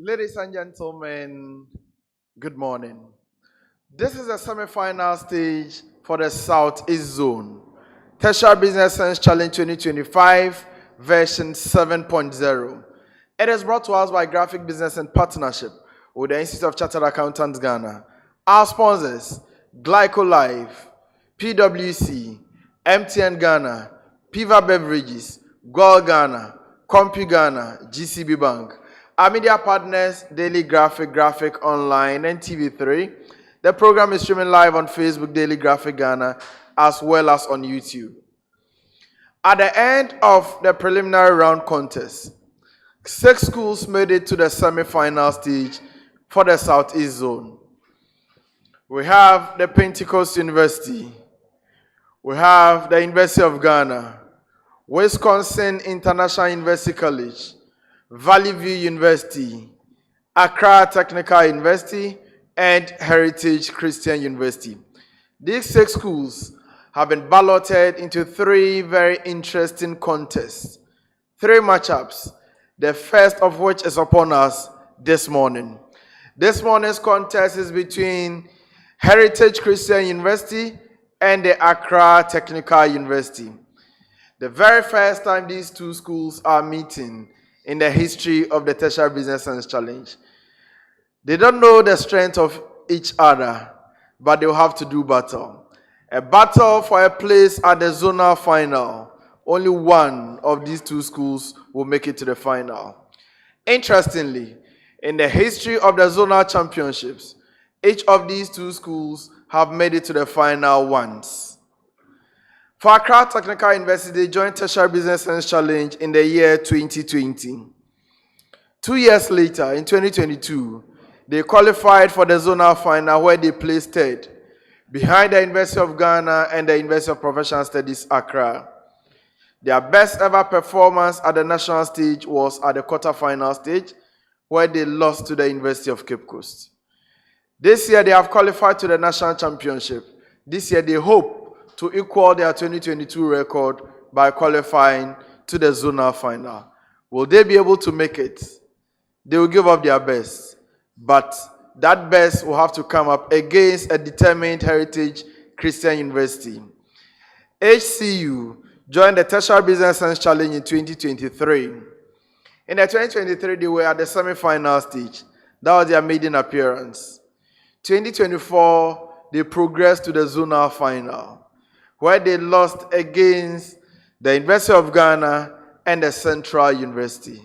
Ladies and gentlemen, good morning. This is the semi-final stage for the Southeast Zone. Tertiary Business Sense Challenge 2025, version 7.0. It is brought to us by Graphic Business in partnership with the Institute of Chartered Accountants Ghana. Our sponsors, Glyco Life, PwC, MTN Ghana, Piva Beverages, Gold Ghana, Compu Ghana, GCB Bank. Our media partners, Daily Graphic Online, and TV3. The program is streaming live on Facebook, Daily Graphic Ghana, as well as on YouTube. At the end of the preliminary round contest, 6 schools made it to the semi-final stage for the Southeast Zone. We have the Pentecost University. We have the University of Ghana, Wisconsin International University College, Valley View University, Accra Technical University, and Heritage Christian University. These 6 schools have been balloted into 3 very interesting contests, 3 matchups, the first of which is upon us this morning. This morning's contest is between Heritage Christian University and the Accra Technical University. The very first time these 2 schools are meeting in the history of the Tertiary Business Sense Challenge. They don't know the strength of each other, but they'll have to do battle. A battle for a place at the zonal final. Only one of these 2 schools will make it to the final. Interestingly, in the history of the zonal championships, each of these 2 schools have made it to the final once. For Accra Technical University, they joined Tertiary Business Sense Challenge in the year 2020. 2 years later, in 2022, they qualified for the zonal final where they placed 3rd, behind the University of Ghana and the University of Professional Studies, Accra. Their best ever performance at the national stage was at the quarter-final stage, where they lost to the University of Cape Coast. This year, they have qualified to the national championship. This year, they hope to equal their 2022 record by qualifying to the zonal final. Will they be able to make it? They will give up their best, but that best will have to come up against a determined Heritage Christian University. HCU joined the Tertiary Business Sense Challenge in 2023. In the 2023, they were at the semi-final stage. That was their maiden appearance. 2024, they progressed to the zonal final, where they lost against the University of Ghana and the Central University.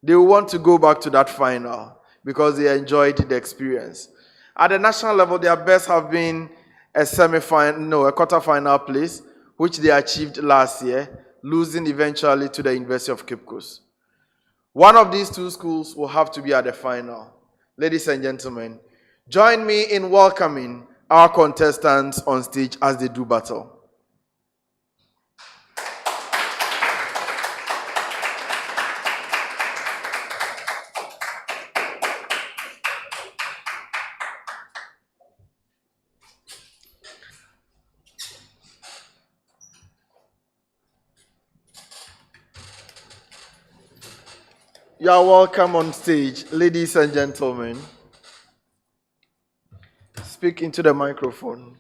They want to go back to that final because they enjoyed the experience. At the national level, their best have been a quarter-final place, which they achieved last year, losing eventually to the University of Cape Coast. One of these 2 schools will have to be at the final. Ladies and gentlemen, join me in welcoming our contestants on stage as they do battle. You are welcome on stage, ladies and gentlemen. Speak into the microphone.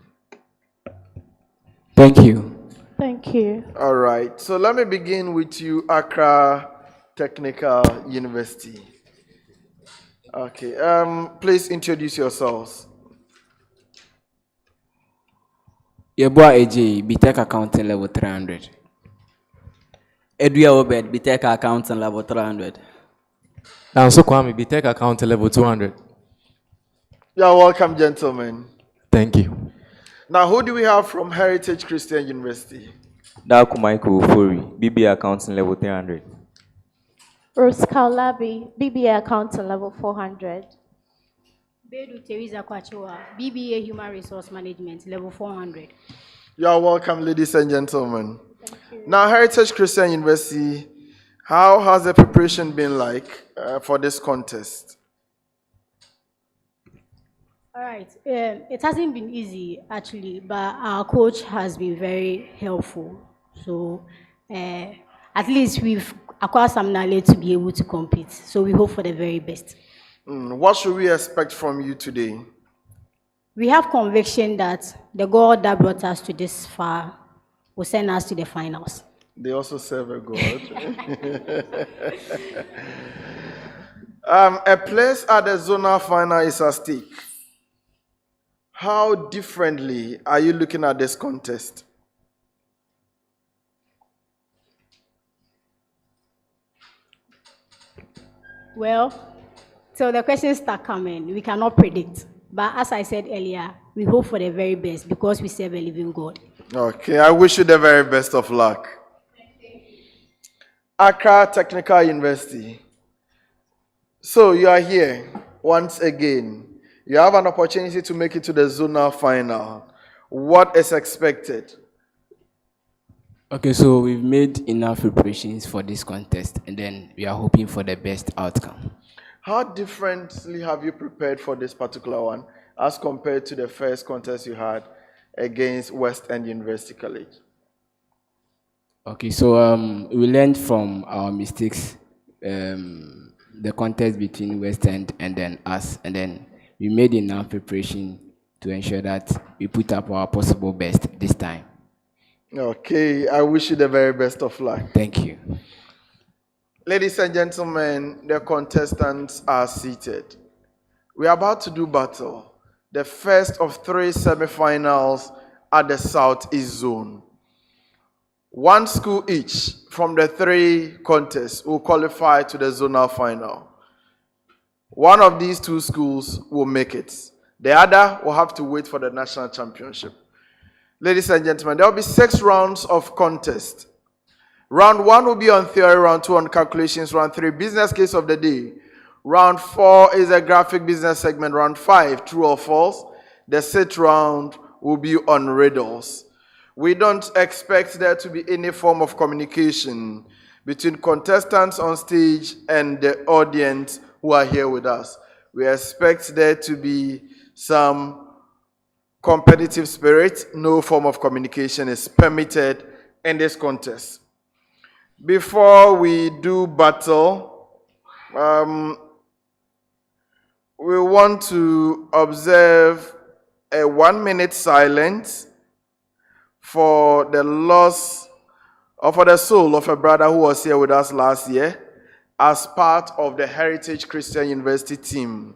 Thank you. Thank you. All right. So let me begin with you, Accra Technical University. Okay. Please introduce yourselves. Yeboah AJ, BTech Accounting Level 300. Edwia Obed, BTech Accounting Level 300. I'm so Kwame, BTech Accounting Level 200. You are welcome, gentlemen. Thank you. Now, who do we have from Heritage Christian University? Daku Michael Furi, BBA Accounting Level 300. Rose Kaulabi, BBA Accounting Level 400. Bedu Teresa Kwachoa, BBA Human Resource Management, Level 400. You are welcome, ladies and gentlemen. Now, Heritage Christian University, how has the preparation been like for this contest? All right. It hasn't been easy, actually, but our coach has been very helpful. So, at least we've acquired some knowledge to be able to compete. So, we hope for the very best. What should we expect from you today? We have conviction that the God that brought us to this far will send us to the finals. They also serve a God. A place at the zonal final is at stake. How differently are you looking at this contest? Well, till the questions start coming, we cannot predict. But as I said earlier, we hope for the very best because we serve a living God. Okay, I wish you the very best of luck. Accra Technical University. So you are here once again. You have an opportunity to make it to the zonal final. What is expected? Okay, so we've made enough preparations for this contest, and then we are hoping for the best outcome. How differently have you prepared for this particular one as compared to the first contest you had against West End University College? Okay, so we learned from our mistakes, the contest between West End and then us, and then we made enough preparation to ensure that we put up our possible best this time. Okay, I wish you the very best of luck. Thank you. Ladies and gentlemen, the contestants are seated. We are about to do battle, the first of 3 semifinals at the Southeast Zone. 1 school each from the 3 contests will qualify to the zonal final. One of these 2 schools will make it. The other will have to wait for the national championship. Ladies and gentlemen, there will be 6 rounds of contest. Round 1 will be on theory, round 2 on calculations, round 3 business case of the day. Round 4 is a graphic business segment, round 5 true or false. The 6th round will be on riddles. We don't expect there to be any form of communication between contestants on stage and the audience who are here with us. We expect there to be some competitive spirit. No form of communication is permitted in this contest. Before we do battle, we want to observe a 1-minute silence for the loss or for the soul of a brother who was here with us last year as part of the Heritage Christian University team,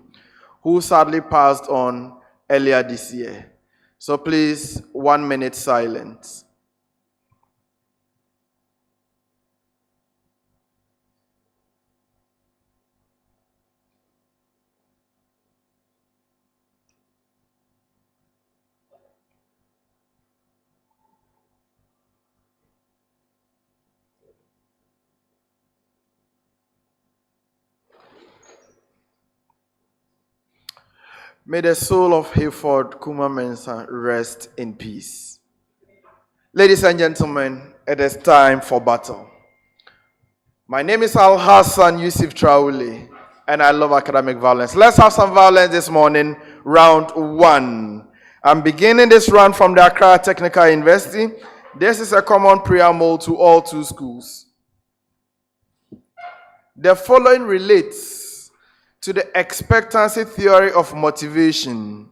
who sadly passed on earlier this year. So please, 1-minute silence. May the soul of Hayford Kuma Mensah rest in peace. Ladies and gentlemen, it is time for battle. My name is Al Hassan Yusuf Traule, and I love academic violence. Let's have some violence this morning. Round 1. I'm beginning this round from the Accra Technical University. This is a common preamble to all 2 schools. The following relates to the expectancy theory of motivation.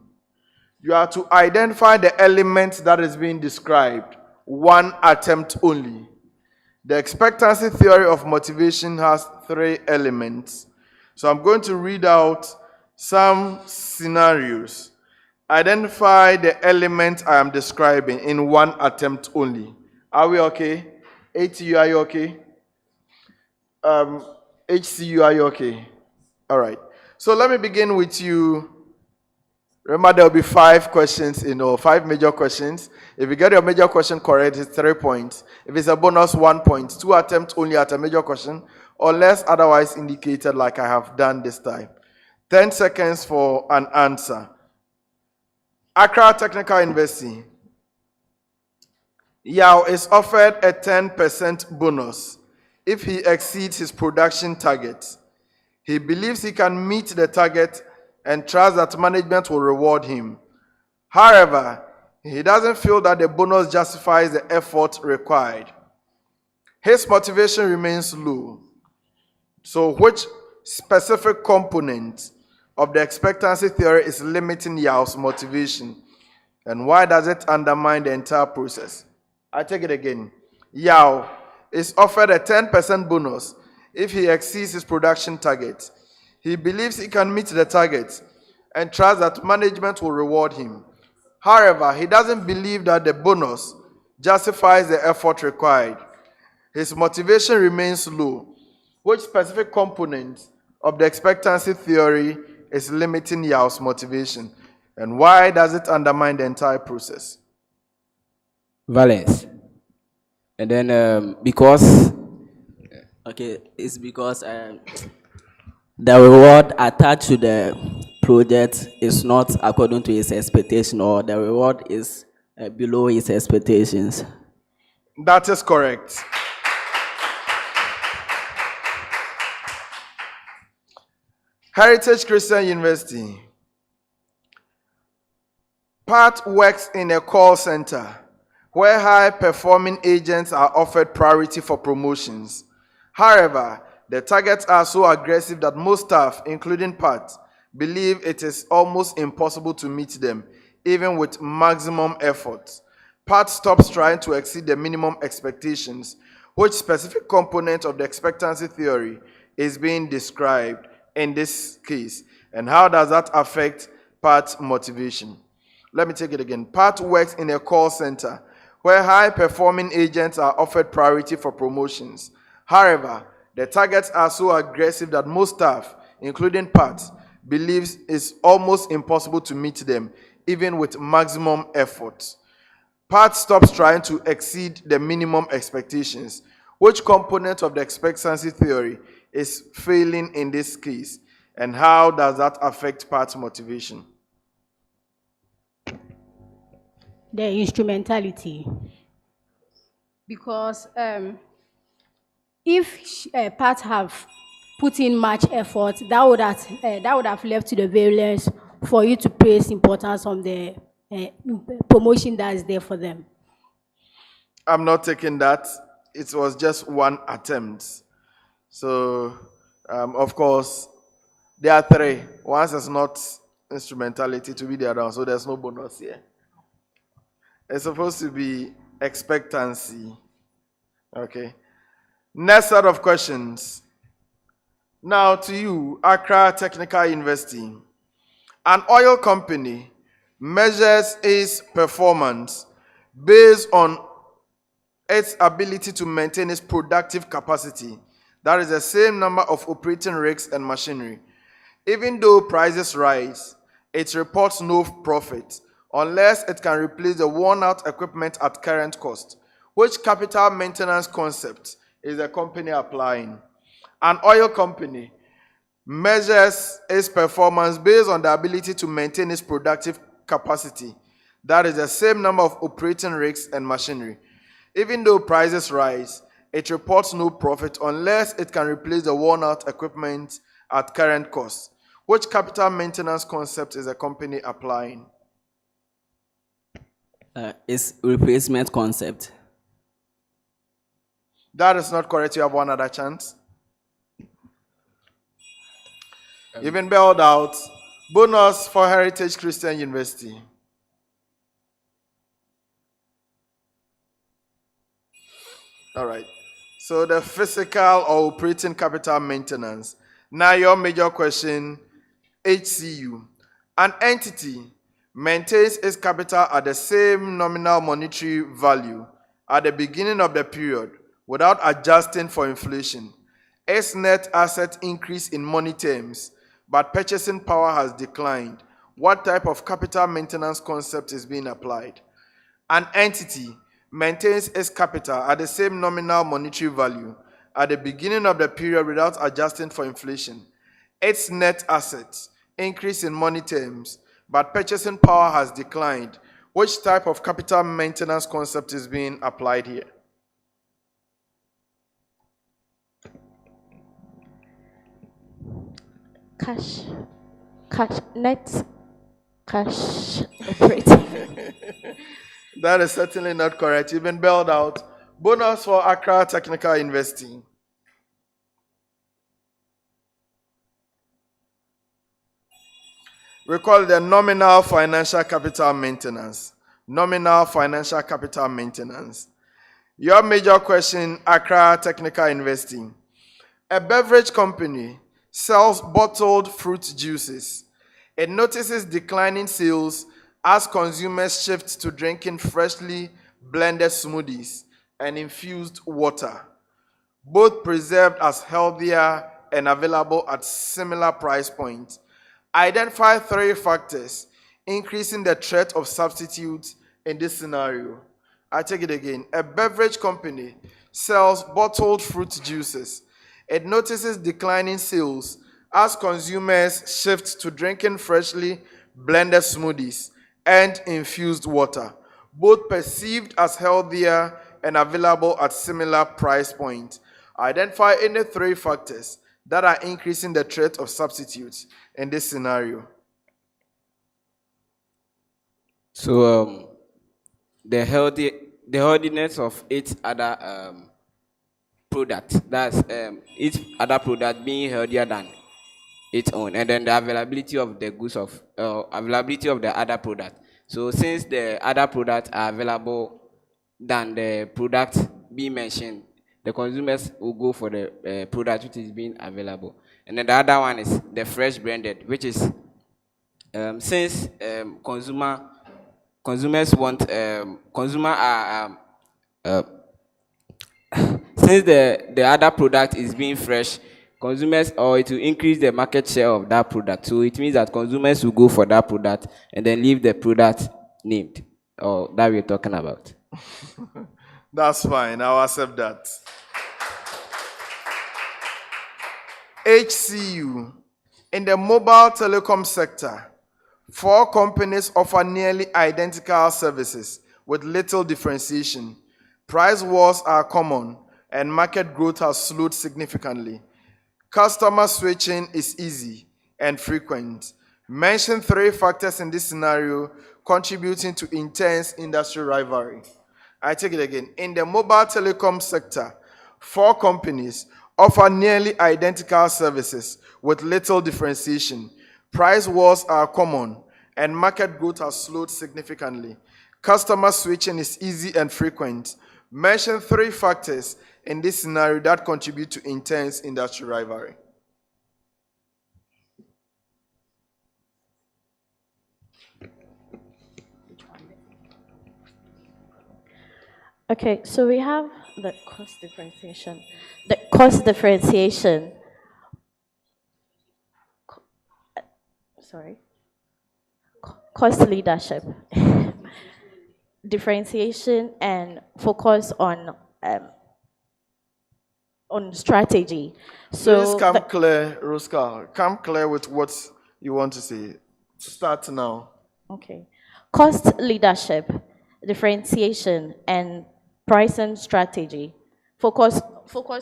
You are to identify the element that is being described. 1 attempt only. The expectancy theory of motivation has 3 elements. So I'm going to read out some scenarios. Identify the element I am describing in 1 attempt only. Are we okay? ATU, are you okay? HCU, are you okay? All right. So let me begin with you. Remember, there will be 5 questions, 5 major questions. If you get your major question correct, it's 3 points. If it's a bonus, 1 point. 2 attempts only at a major question, unless otherwise indicated like I have done this time. 10 seconds for an answer. Accra Technical University. Yao is offered a 10% bonus if he exceeds his production target. He believes he can meet the target and trusts that management will reward him. However, he doesn't feel that the bonus justifies the effort required. His motivation remains low. So which specific component of the expectancy theory is limiting Yao's motivation? And why does it undermine the entire process? I take it again. Yao is offered a 10% bonus if he exceeds his production target. He believes he can meet the target and trusts that management will reward him. However, he doesn't believe that the bonus justifies the effort required. His motivation remains low. Which specific component of the expectancy theory is limiting Yao's motivation? And why does it undermine the entire process? Valence. And then because Okay, it's because the reward attached to the project is not according to his expectation, or the reward is below his expectations. That is correct. Heritage Christian University. Pat works in a call center where high-performing agents are offered priority for promotions. However, the targets are so aggressive that most staff, including Pat, believe it is almost impossible to meet them, even with maximum effort. Pat stops trying to exceed the minimum expectations. Which specific component of the expectancy theory is being described in this case? And how does that affect Pat's motivation? Let me take it again. Pat works in a call center where high-performing agents are offered priority for promotions. However, the targets are so aggressive that most staff, including Pat, believes it's almost impossible to meet them, even with maximum effort. Pat stops trying to exceed the minimum expectations. Which component of the expectancy theory is failing in this case? And how does that affect Pat's motivation? The instrumentality. Because if Pat have put in much effort, that would have left to the variance for you to place importance on the promotion that is there for them. I'm not taking that. It was just one attempt. So, of course, there are three. One is not instrumentality to be the other one, so there's no bonus here. It's supposed to be expectancy. Okay. Next set of questions. Now to you, Accra Technical University. An oil company measures its performance based on its ability to maintain its productive capacity. That is the same number of operating rigs and machinery. Even though prices rise, it reports no profit unless it can replace the worn-out equipment at current cost. Which capital maintenance concept is the company applying? An oil company measures its performance based on the ability to maintain its productive capacity. That is the same number of operating rigs and machinery. Even though prices rise, it reports no profit unless it can replace the worn-out equipment at current cost. Which capital maintenance concept is the company applying? It's replacement concept. That is not correct. You have one other chance. You've been bailed out. Bonus for Heritage Christian University. All right. So the physical or operating capital maintenance. Now your major question, HCU. An entity maintains its capital at the same nominal monetary value at the beginning of the period without adjusting for inflation. Its net asset increase in money terms, but purchasing power has declined. What type of capital maintenance concept is being applied? An entity maintains its capital at the same nominal monetary value at the beginning of the period without adjusting for inflation. Its net assets increase in money terms, but purchasing power has declined. Which type of capital maintenance concept is being applied here? Net cash operating. That is certainly not correct. You've been bailed out. Bonus for Accra Technical University. We call it the nominal financial capital maintenance. Nominal financial capital maintenance. Your major question, Accra Technical University. A beverage company sells bottled fruit juices. It notices declining sales as consumers shift to drinking freshly blended smoothies and infused water, both preserved as healthier and available at similar price points. Identify 3 factors increasing the threat of substitutes in this scenario. I take it again. A beverage company sells bottled fruit juices. It notices declining sales as consumers shift to drinking freshly blended smoothies and infused water, both perceived as healthier and available at similar price points. Identify any 3 factors that are increasing the threat of substitutes in this scenario. So the healthiness of each other product. That's each other product being healthier than its own, and then the availability of the goods of availability of the other product. So since the other products are available than the product being mentioned, the consumers will go for the product which is being available. And then the other one is the fresh branded, which is since consumers want consumer are since the other product is being fresh, consumers, or it will increase the market share of that product. So it means that consumers will go for that product and then leave the product named or that we're talking about. That's fine. I'll accept that. HCU. In the mobile telecom sector, 4 companies offer nearly identical services with little differentiation. Price wars are common and market growth has slowed significantly. Customer switching is easy and frequent. Mention 3 factors in this scenario contributing to intense industry rivalry. I take it again. In the mobile telecom sector, 4 companies offer nearly identical services with little differentiation. Price wars are common and market growth has slowed significantly. Customer switching is easy and frequent. Mention 3 factors in this scenario that contribute to intense industry rivalry. Okay, so we have the cost differentiation. The cost differentiation. Sorry. Cost leadership. Differentiation and focus on strategy. So Please come clear, Roska. Come clear with what you want to say. Start now. Okay. Cost leadership, differentiation, and pricing strategy. Focus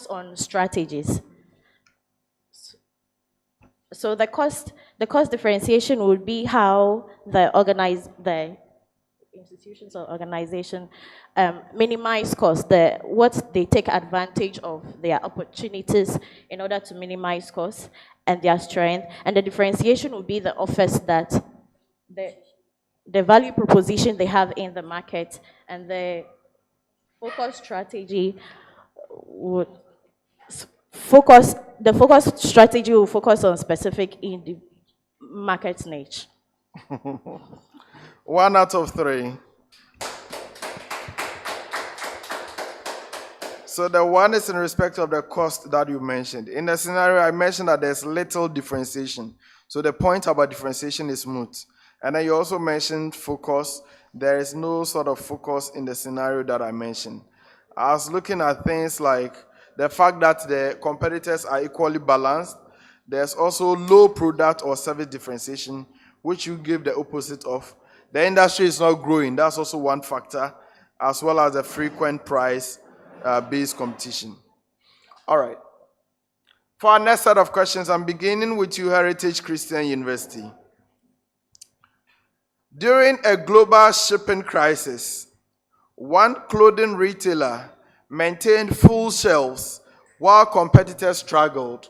on strategies. So the cost differentiation would be how the institutions or organization minimize cost, what they take advantage of their opportunities in order to minimize costs and their strength. And the differentiation would be the offers that the value proposition they have in the market, and the focus strategy would focus on specific in the market niche. 1 out of 3. So the one is in respect of the cost that you mentioned. In the scenario, I mentioned that there's little differentiation. So the point about differentiation is moot. And then you also mentioned focus. There is no sort of focus in the scenario that I mentioned. I was looking at things like the fact that the competitors are equally balanced. There's also low product or service differentiation, which you give the opposite of. The industry is not growing. That's also one factor, as well as the frequent price-based competition. All right. For our next set of questions, I'm beginning with you, Heritage Christian University. During a global shipping crisis, one clothing retailer maintained full shelves while competitors struggled.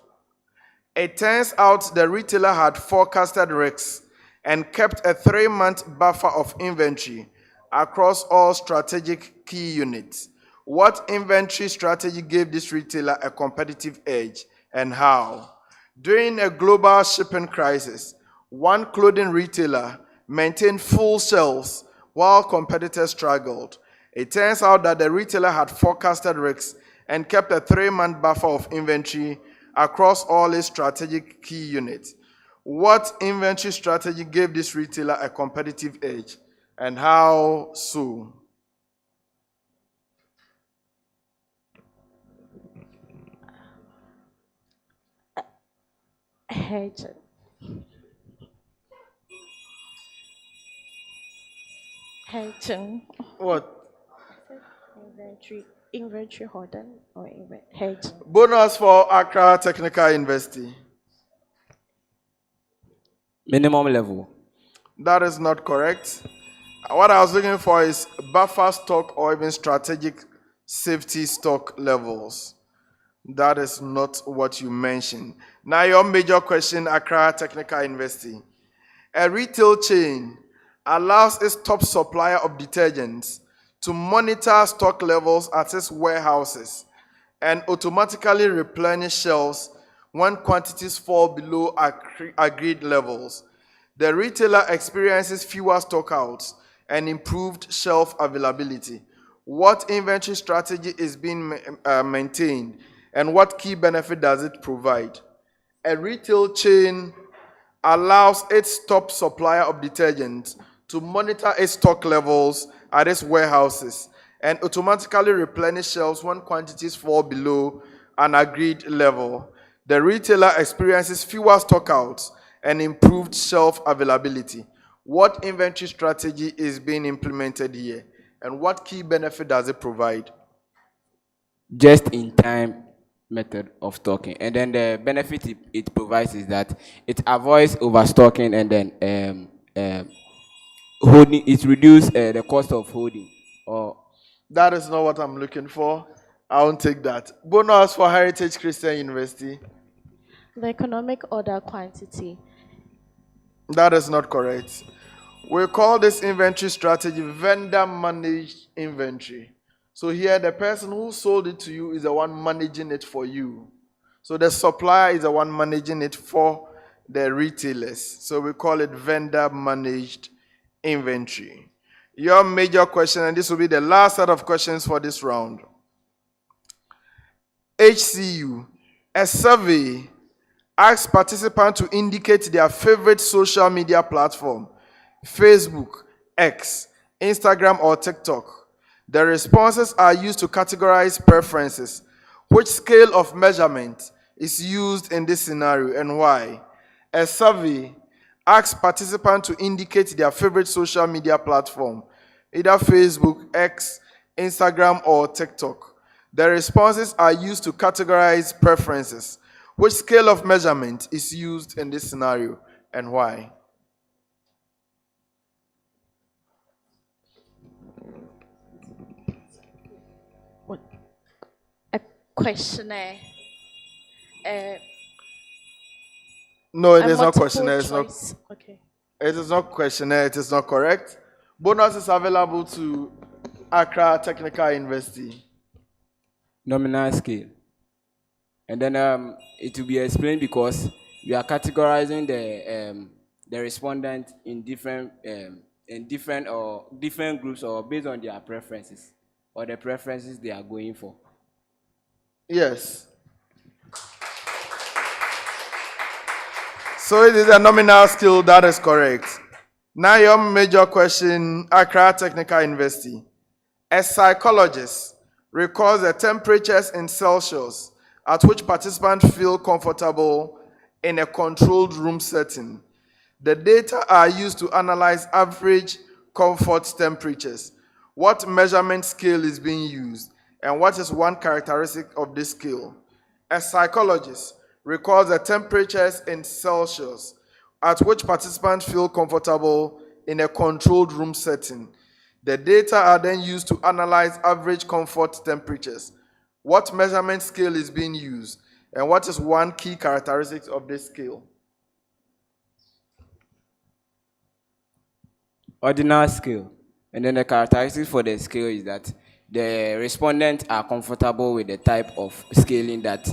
It turns out the retailer had forecasted risks and kept a 3-month buffer of inventory across all strategic key units. What inventory strategy gave this retailer a competitive edge, and how? During a global shipping crisis, one clothing retailer maintained full shelves while competitors struggled. It turns out that the retailer had forecasted risks and kept a 3-month buffer of inventory across all its strategic key units. What inventory strategy gave this retailer a competitive edge, and how so? Hedging. Hedging. What? Inventory holding or hedge. Bonus for Accra Technical University. Minimum level. That is not correct. What I was looking for is buffer stock or even strategic safety stock levels. That is not what you mentioned. Now your major question, Accra Technical University. A retail chain allows its top supplier of detergents to monitor stock levels at its warehouses and automatically replenish shelves when quantities fall below agreed levels. The retailer experiences fewer stockouts and improved shelf availability. What inventory strategy is being maintained, and what key benefit does it provide? A retail chain allows its top supplier of detergent to monitor its stock levels at its warehouses and automatically replenish shelves when quantities fall below an agreed level. The retailer experiences fewer stockouts and improved shelf availability. What inventory strategy is being implemented here, and what key benefit does it provide? Just in time method of stocking, and then the benefit it provides is that it avoids overstocking, and then holding, it reduces the cost of holding. Or That is not what I'm looking for. I won't take that. Bonus for Heritage Christian University. The economic order quantity. That is not correct. We call this inventory strategy vendor managed inventory. So here the person who sold it to you is the one managing it for you. So the supplier is the one managing it for the retailers. So we call it vendor managed inventory. Your major question, and this will be the last set of questions for this round. HCU, a survey asks participants to indicate their favorite social media platform: Facebook, X, Instagram, or TikTok. The responses are used to categorize preferences. Which scale of measurement is used in this scenario, and why? A survey asks participants to indicate their favorite social media platform, either Facebook, X, Instagram, or TikTok. The responses are used to categorize preferences. Which scale of measurement is used in this scenario, and why? A questionnaire. No, it A is not multiple questionnaire. It's not, choice. Okay. it is not questionnaire. It is not correct. Bonus is available to Accra Technical University. nominal scale. And then it will be explained because we are categorizing the respondent in different groups, or based on their preferences or the preferences they are going for. Yes. So it is a nominal skill. That is correct. Now your major question, Accra Technical University. A psychologist records the temperatures in Celsius at which participants feel comfortable in a controlled room setting. The data are used to analyze average comfort temperatures. What measurement scale is being used, and what is one characteristic of this scale? A psychologist records the temperatures in Celsius at which participants feel comfortable in a controlled room setting. The data are then used to analyze average comfort temperatures. What measurement scale is being used, and what is one key characteristic of this scale? ordinal scale. And then the characteristics for the scale is that the respondents are comfortable with the type of scaling that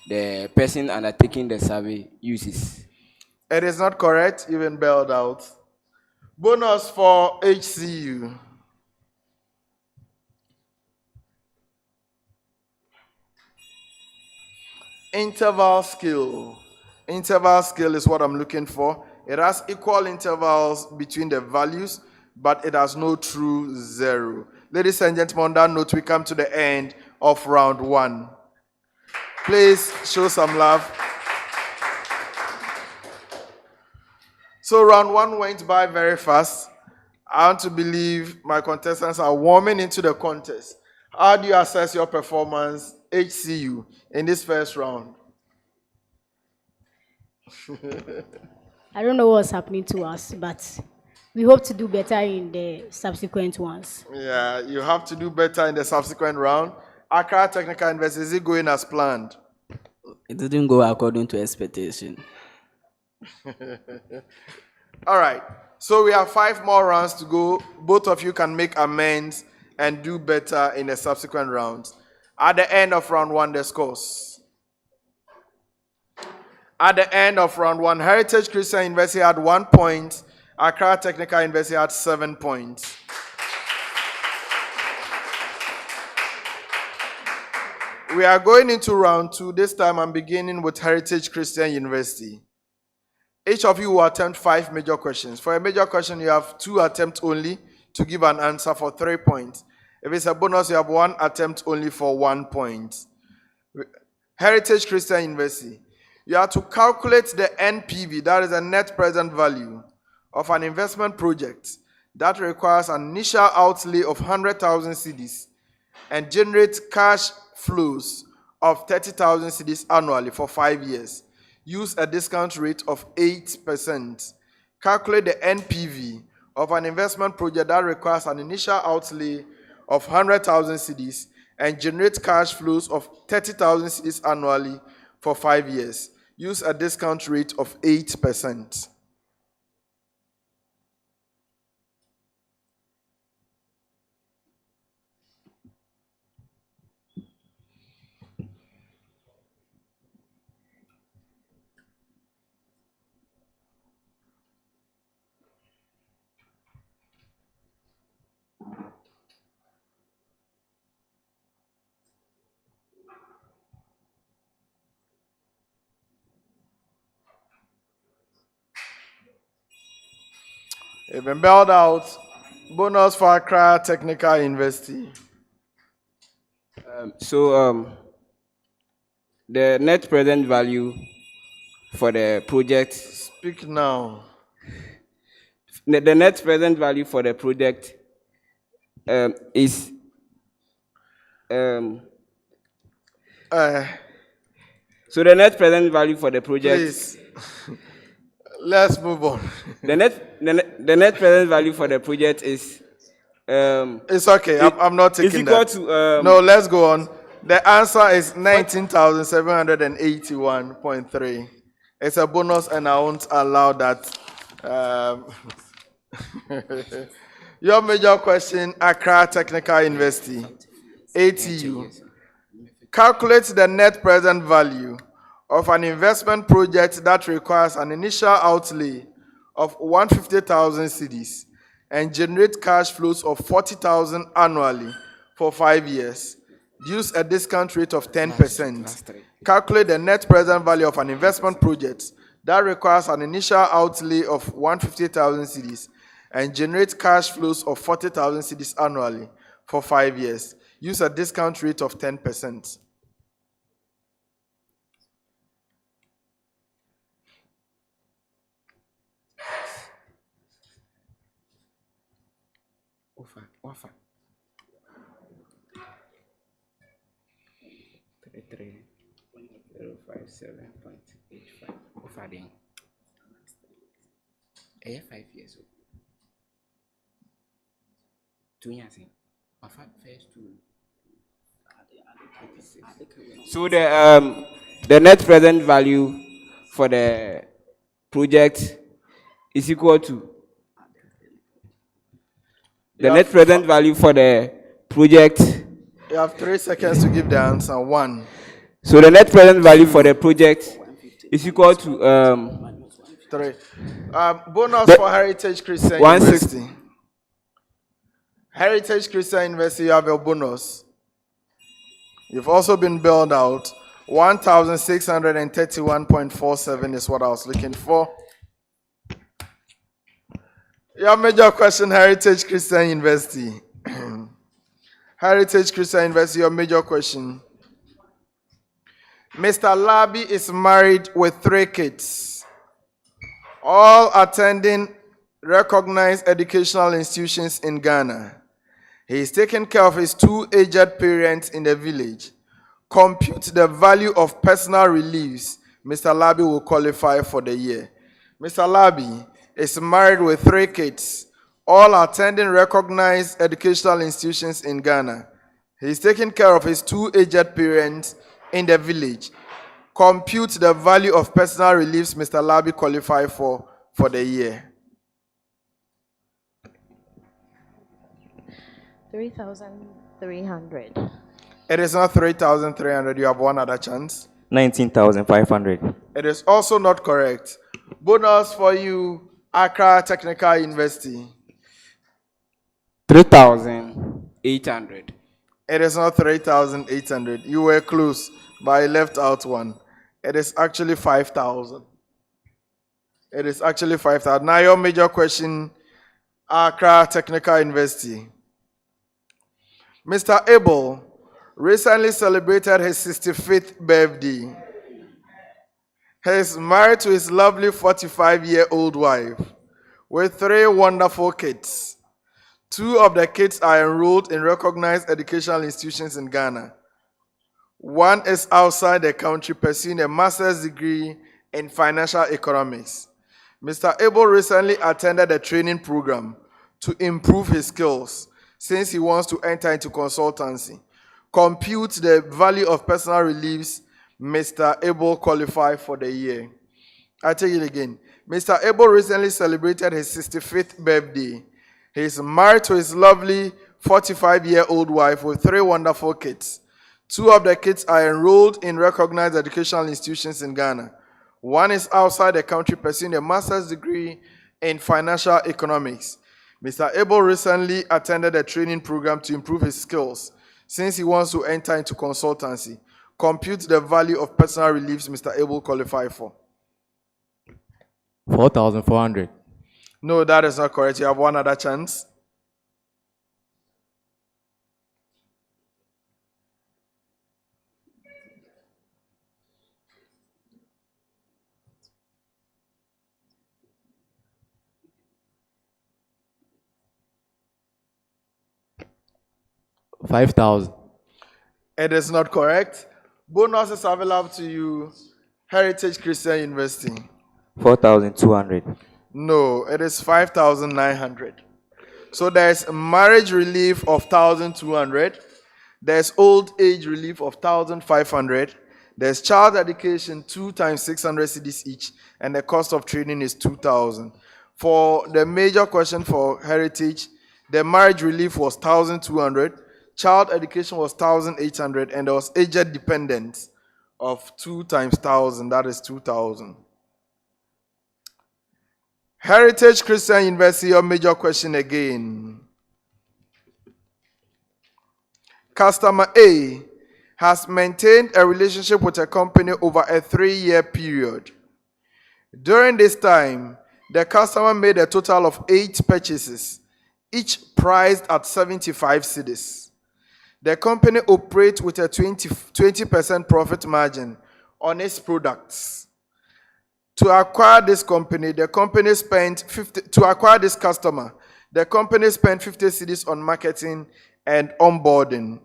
the person undertaking the survey uses. It is not correct, even bailed out. Bonus for HCU. Interval scale. Interval scale is what I'm looking for. It has equal intervals between the values, but it has no true zero. Ladies and gentlemen, on that note, we come to the end of round 1. Please show some love. So round 1 went by very fast. I want to believe my contestants are warming into the contest. How do you assess your performance, HCU, in this first round? I don't know what's happening to us, but we hope to do better in the subsequent ones. Yeah, you have to do better in the subsequent round. Accra Technical University, is it going as planned? It didn't go according to expectation. All right. So we have 5 more rounds to go. Both of you can make amends and do better in the subsequent rounds. At the end of round 1, the scores. At the end of round 1, Heritage Christian University had 1 point. Accra Technical University had 7 points. We are going into round 2. This time I'm beginning with Heritage Christian University. Each of you will attempt 5 major questions. For a major question, you have 2 attempts only to give an answer for 3 points. If it's a bonus, you have 1 attempt only for 1 point. Heritage Christian University. You have to calculate the NPV, that is the net present value, of an investment project that requires an initial outlay of 100,000 cedis and generates cash flows of 30,000 cedis annually for 5 years. Use a discount rate of 8%. Calculate the NPV of an investment project that requires an initial outlay of 100,000 cedis and generate cash flows of 30,000 cedis annually for 5 years. Use a discount rate of 8%. You've been bailed out. Bonus for Accra Technical University. The net present value for the project. Speak now. The net present value for the project is so the net present value for the project. Please, let's move on. The net present value for the project is It's okay. I'm not taking equal that. to No, let's go on. The answer is 19,781.3. It's a bonus, and I won't allow that. Your major question, Accra Technical University, ATU. Calculate the net present value of an investment project that requires an initial outlay of 150,000 cedis and generate cash flows of 40,000 annually for 5 years. Use a discount rate of 10%. Calculate the net present value of an investment project that requires an initial outlay of 150,000 cedis and generate cash flows of 40,000 cedis annually for 5 years. Use a discount rate of 10%. Offer. 33,057.85. Offer then. 5 years old. 2 years. Offer first 2. So the net present value for the project is equal to The net present value for the project. You have 3 seconds to give the answer. 1. So the net present value for the project is equal to 3. Bonus for Heritage Christian 160. University. Heritage Christian University, you have a bonus. You've also been billed out. 1,631.47 is what I was looking for. Your major question, Heritage Christian University. Heritage Christian University, your major question. Mr. Labi is married with 3 kids, all attending recognized educational institutions in Ghana. He is taking care of his 2 aged parents in the village. Compute the value of personal reliefs Mr. Labi will qualify for the year. Mr. Labi is married with 3 kids, all attending recognized educational institutions in Ghana. He is taking care of his 2 aged parents in the village. Compute the value of personal reliefs Mr. Labi qualify for the year. 3,300. It is not 3,300. You have one other chance. 19,500. It is also not correct. Bonus for you, Accra Technical University. 3,800. It is not 3,800. You were close, but I left out one. It is actually 5,000. It is actually 5,000. Now your major question, Accra Technical University. Mr. Abel recently celebrated his 65th birthday. He is married to his lovely 45-year-old wife with 3 wonderful kids. 2 of the kids are enrolled in recognized educational institutions in Ghana. 1 is outside the country pursuing a master's degree in financial economics. Mr. Abel recently attended a training program to improve his skills since he wants to enter into consultancy. Compute the value of personal reliefs Mr. Abel qualified for the year. I take it again. Mr. Abel recently celebrated his 65th birthday. He is married to his lovely 45-year-old wife with 3 wonderful kids. 2 of the kids are enrolled in recognized educational institutions in Ghana. 1 is outside the country pursuing a master's degree in financial economics. Mr. Abel recently attended a training program to improve his skills since he wants to enter into consultancy. Compute the value of personal reliefs Mr. Abel qualified for. 4,400. No, that is not correct. You have one other chance. $5,000. It is not correct. Bonus is available to you, Heritage Christian University. 4,200. No, it is 5,900. So there's marriage relief of 1,200. There's old age relief of 1,500. There's child education 2 times 600 cedis each, and the cost of training is 2,000. For the major question for Heritage, the marriage relief was 1,200. Child education was 1,800, and there was aged dependent of 2 times 1,000. That is 2,000. Heritage Christian University, your major question again. Customer A has maintained a relationship with a company over a 3-year period. During this time, the customer made a total of 8 purchases, each priced at 75 cedis. The company operates with a 20% profit margin on its products. To acquire this company, the company spent 50 cedis on marketing and onboarding.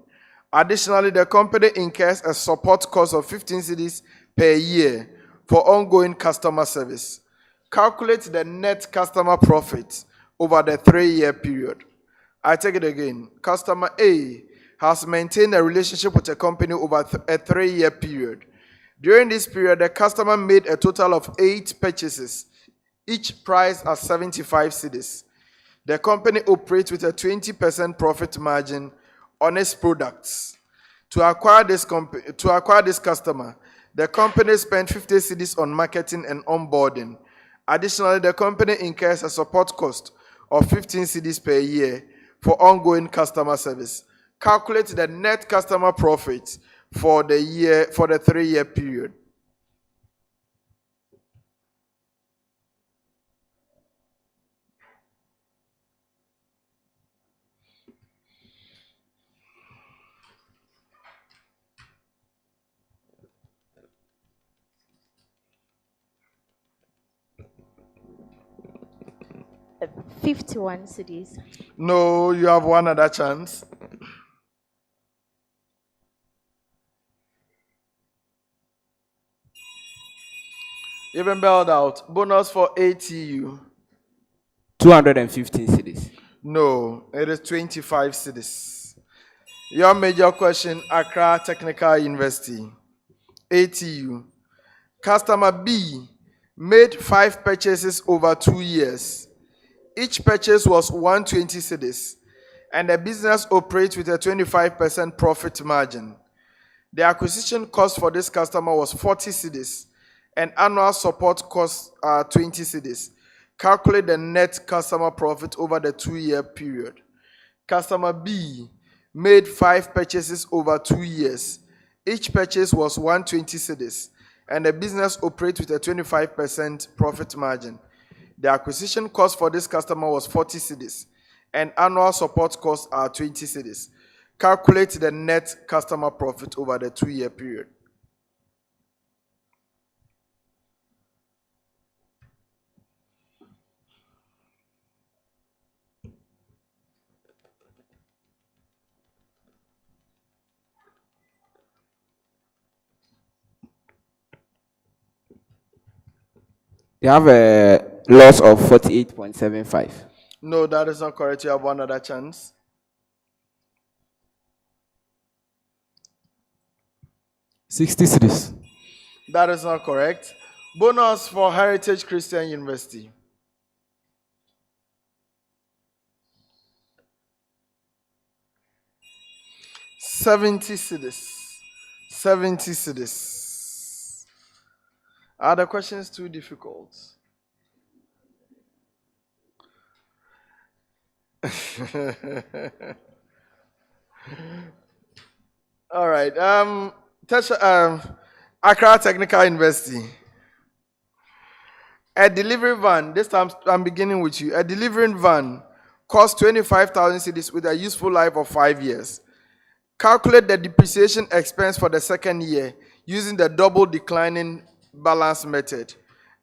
Additionally, the company incurs a support cost of 15 cedis per year for ongoing customer service. Calculate the net customer profit over the 3-year period. I take it again. Customer A has maintained a relationship with a company over a 3-year period. During this period, the customer made a total of 8 purchases, each priced at 75 cedis. The company operates with a 20% profit margin on its products. To acquire this customer, the company spent 50 cedis on marketing and onboarding. Additionally, the company incurs a support cost of 15 cedis per year for ongoing customer service. Calculate the net customer profit for the 3-year period. Uh, 51 cities. No, you have one other chance. You've been bailed out. Bonus for ATU. 215 cedis. No, it is 25 cities. Your major question, Accra Technical University. ATU. Customer B made 5 purchases over 2 years. Each purchase was 120 cedis, and the business operates with a 25% profit margin. The acquisition cost for this customer was 40 cedis, and annual support costs are 20 cedis. Calculate the net customer profit over the 2-year period. Customer B made 5 purchases over 2 years. Each purchase was 120 cedis, and the business operates with a 25% profit margin. The acquisition cost for this customer was 40 cedis, and annual support costs are 20 cedis. Calculate the net customer profit over the 2-year period. They have a loss of 48.75. No, that is not correct. You have one other chance. $60 cedis. That is not correct. Bonus for Heritage Christian University. $70 cedis. 70 cedis. Are the questions too difficult? All right. Accra Technical University. A delivery van, this time I'm beginning with you. A delivering van costs 25,000 cedis with a useful life of 5 years. Calculate the depreciation expense for the second year using the double declining balance method.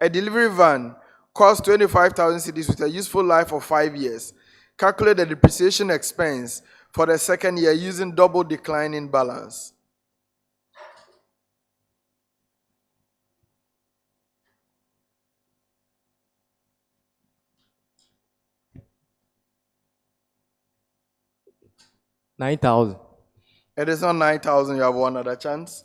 A delivery van costs 25,000 cedis with a useful life of 5 years. Calculate the depreciation expense for the second year using double declining balance. $9,000. It is not 9,000. You have one other chance.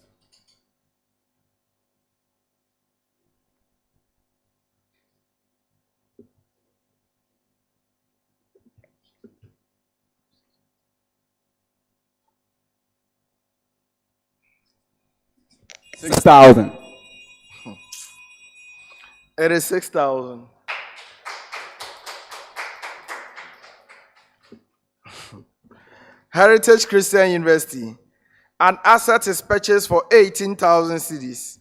$6,000. It is 6,000. Heritage Christian University. An asset is purchased for 18,000 cedis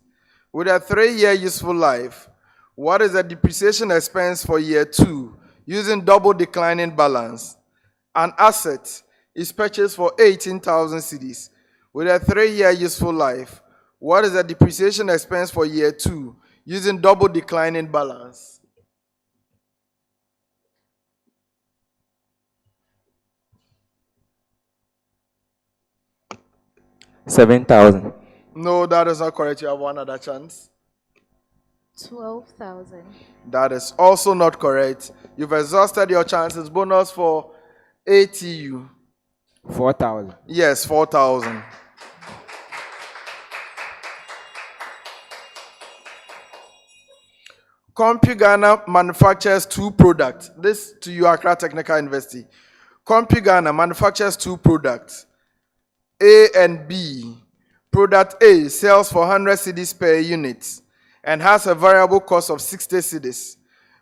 with a 3-year useful life. What is the depreciation expense for year 2 using double declining balance? An asset is purchased for 18,000 cedis with a 3-year useful life. What is the depreciation expense for year 2 using double declining balance? $7,000. No, that is not correct. You have one other chance. 12,000. That is also not correct. You've exhausted your chances. Bonus for ATU. 4,000. Yes, 4,000. CompuGhana manufactures two products. This to you, Accra Technical University. CompuGhana manufactures two products, A and B. Product A sells for 100 cedis per unit and has a variable cost of 60 cedis.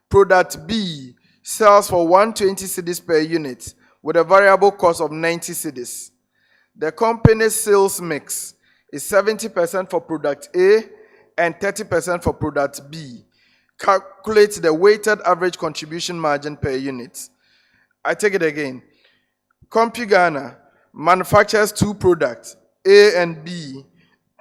Product B sells for 120 cedis per unit with a variable cost of 90 cedis. The company's sales mix is 70% for product A and 30% for product B. Calculate the weighted average contribution margin per unit. I take it again. CompuGhana manufactures two products, A and B.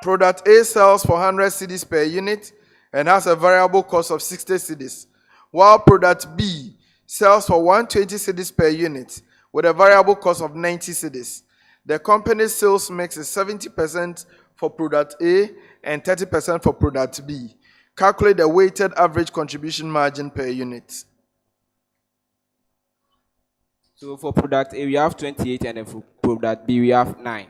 Product A sells for 100 cedis per unit and has a variable cost of 60 cedis, while product B sells for 120 cedis per unit with a variable cost of 90 cedis. The company's sales mix is 70% for product A and 30% for product B. Calculate the weighted average contribution margin per unit. So for product A, we have 28, and then for product B, we have 9.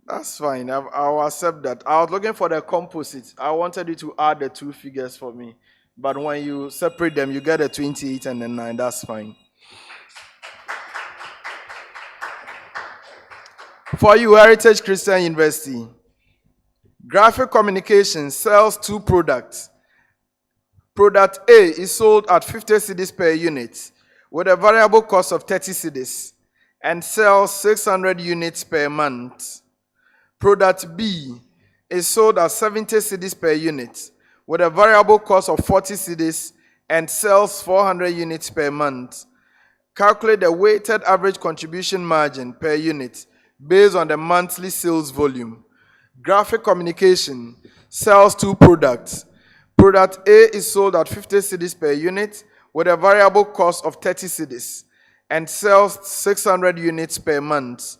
That's fine. I'll accept that. I was looking for the composite. I wanted you to add the two figures for me. But when you separate them, you get a 28 and a 9. That's fine. For you, Heritage Christian University, Graphic Communications sells two products. Product A is sold at 50 cedis per unit with a variable cost of 30 cedis and sells 600 units per month. Product B is sold at 70 cedis per unit with a variable cost of 40 cedis and sells 400 units per month. Calculate the weighted average contribution margin per unit based on the monthly sales volume. Graphic Communication sells two products. Product A is sold at 50 cedis per unit with a variable cost of 30 cedis and sells 600 units per month.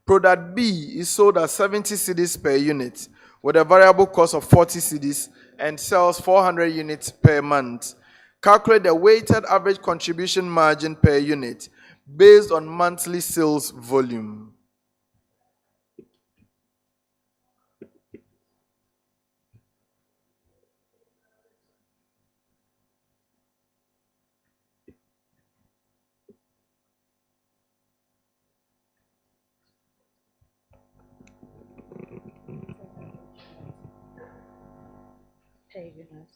Product B is sold at 70 cedis per unit with a variable cost of 40 cedis and sells 400 units per month. Calculate the weighted average contribution margin per unit based on monthly sales volume. Per unit.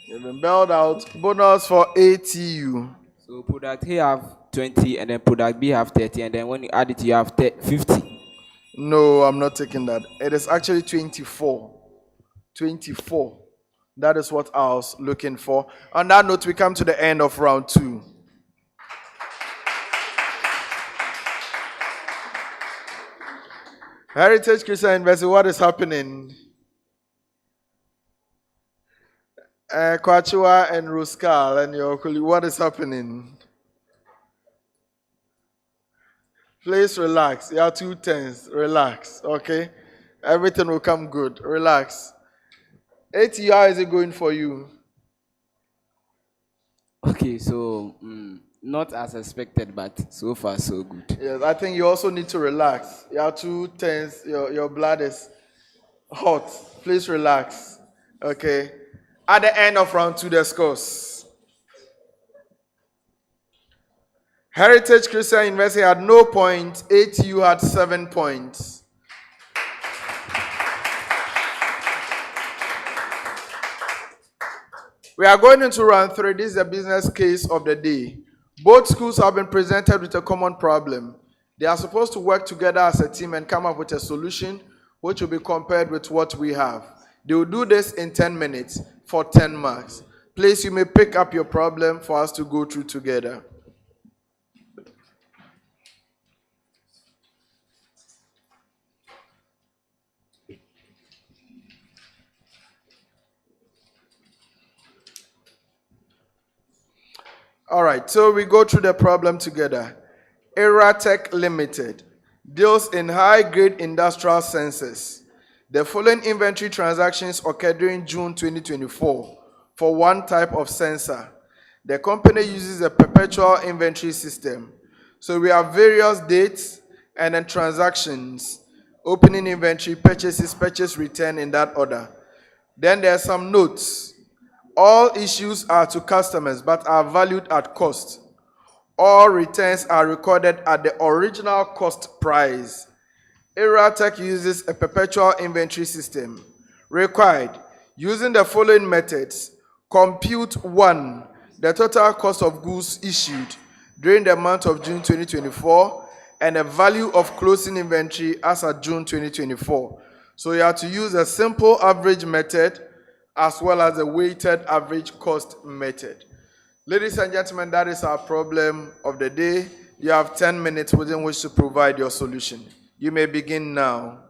You've been bailed out. Bonus for ATU. So product A have 20, and then product B have 30, and then when you add it, you have 50. No, I'm not taking that. It is actually 24. 24. That is what I was looking for. On that note, we come to the end of round 2. Heritage Christian University, what is happening? Kwachua and Ruskal and your colleague, what is happening? Please relax. You are too tense. Relax, okay? Everything will come good. Relax. ATU, how is it going for you? Okay, so not as expected, but so far so good. Yes, I think you also need to relax. You are too tense. Your blood is hot. Please relax. Okay. At the end of round 2, the scores. Heritage Christian University had no points. ATU had 7 points. We are going into round 3. This is the business case of the day. Both schools have been presented with a common problem. They are supposed to work together as a team and come up with a solution which will be compared with what we have. They will do this in 10 minutes for 10 marks. Please, you may pick up your problem for us to go through together. All right, so we go through the problem together. Accra Tech Limited deals in high-grade industrial sensors. The following inventory transactions occurred during June 2024 for one type of sensor. The company uses a perpetual inventory system. So we have various dates and then transactions, opening inventory, purchases, purchase, return in that order. Then there are some notes. All issues are to customers but are valued at cost. All returns are recorded at the original cost price. Accra Tech uses a perpetual inventory system. Required, using the following methods: compute 1, the total cost of goods issued during the month of June 2024 and the value of closing inventory as at June 2024. So you have to use a simple average method as well as a weighted average cost method. Ladies and gentlemen, that is our problem of the day. You have 10 minutes within which to provide your solution. You may begin now.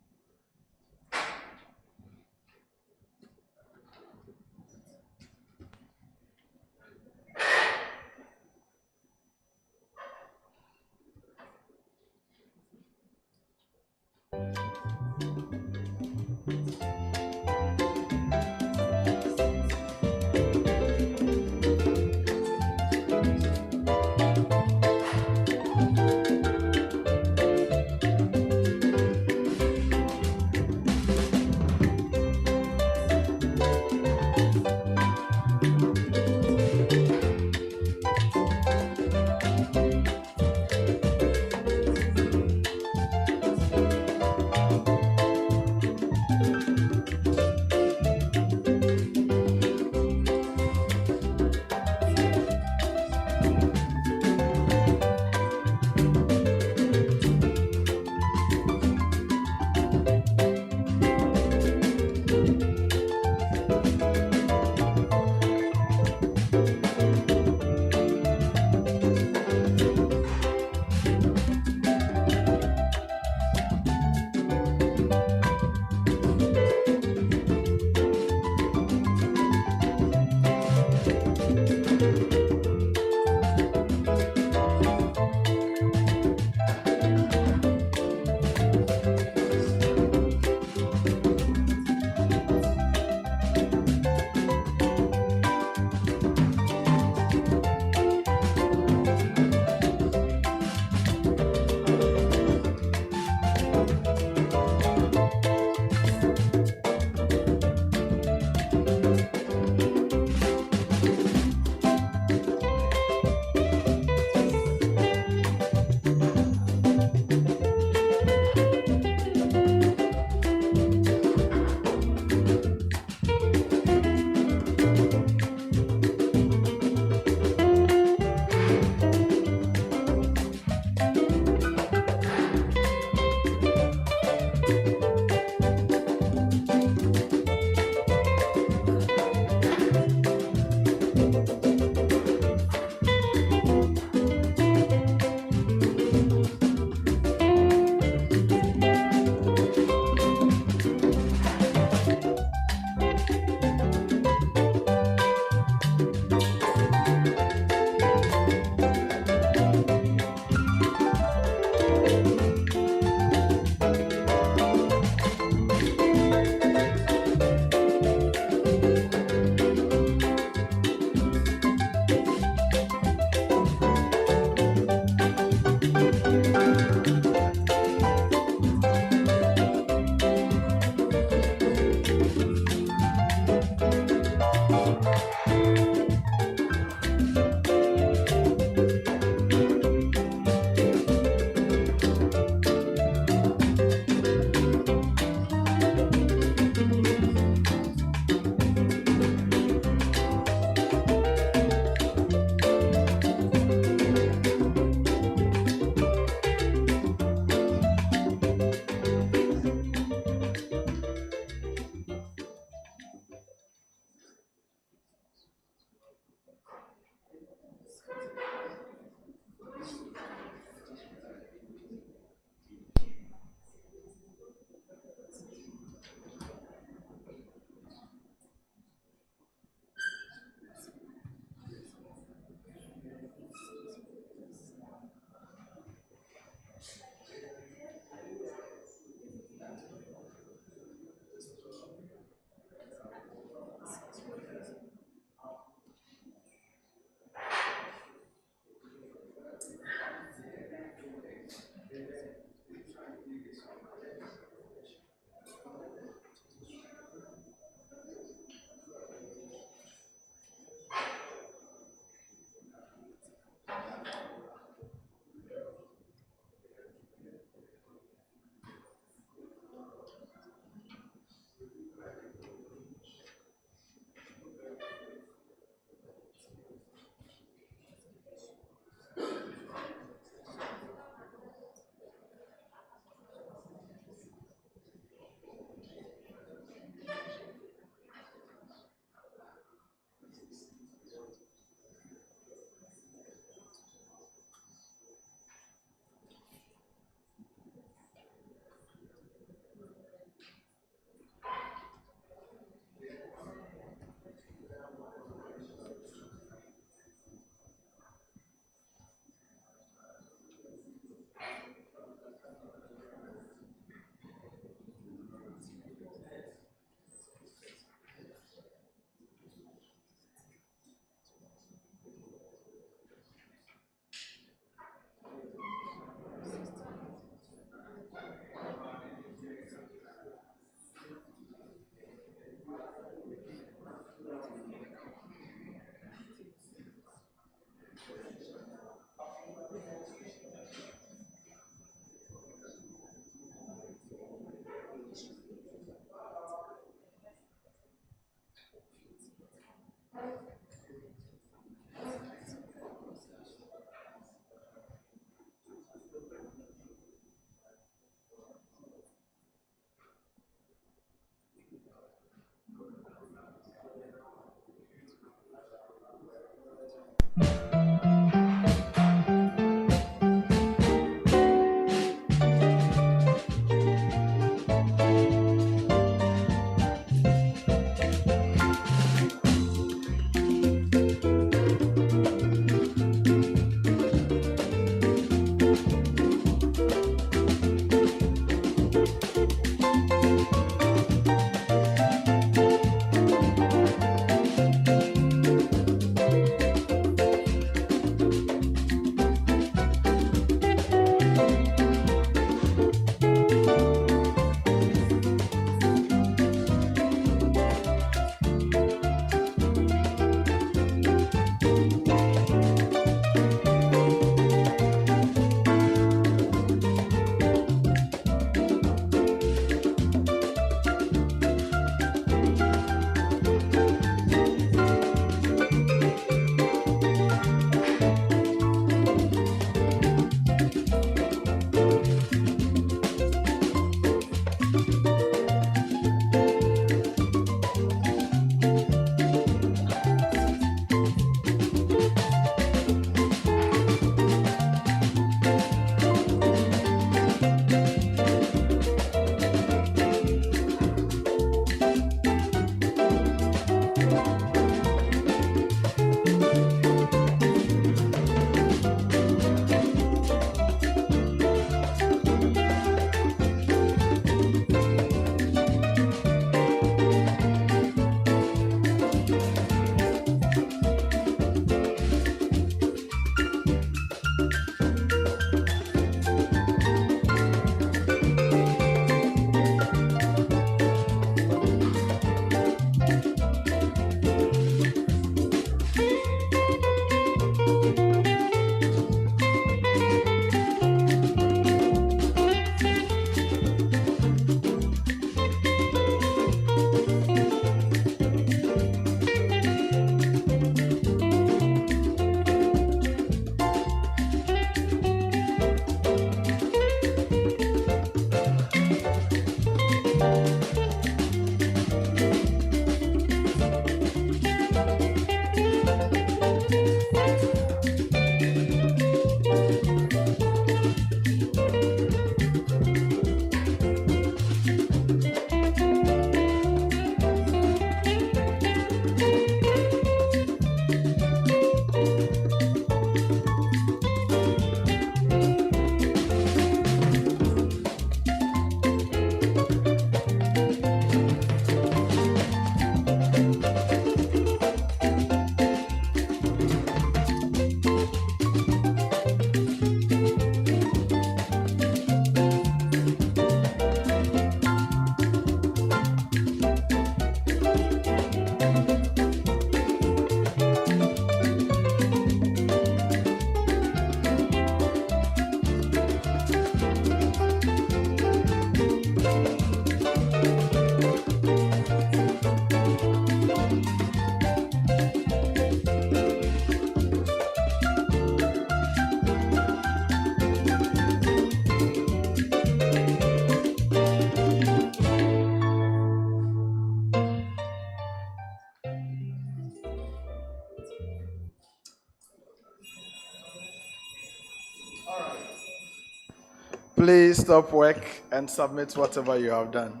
Please stop work and submit whatever you have done.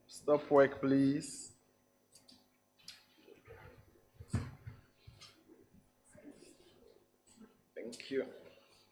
Stop work, please. Thank you.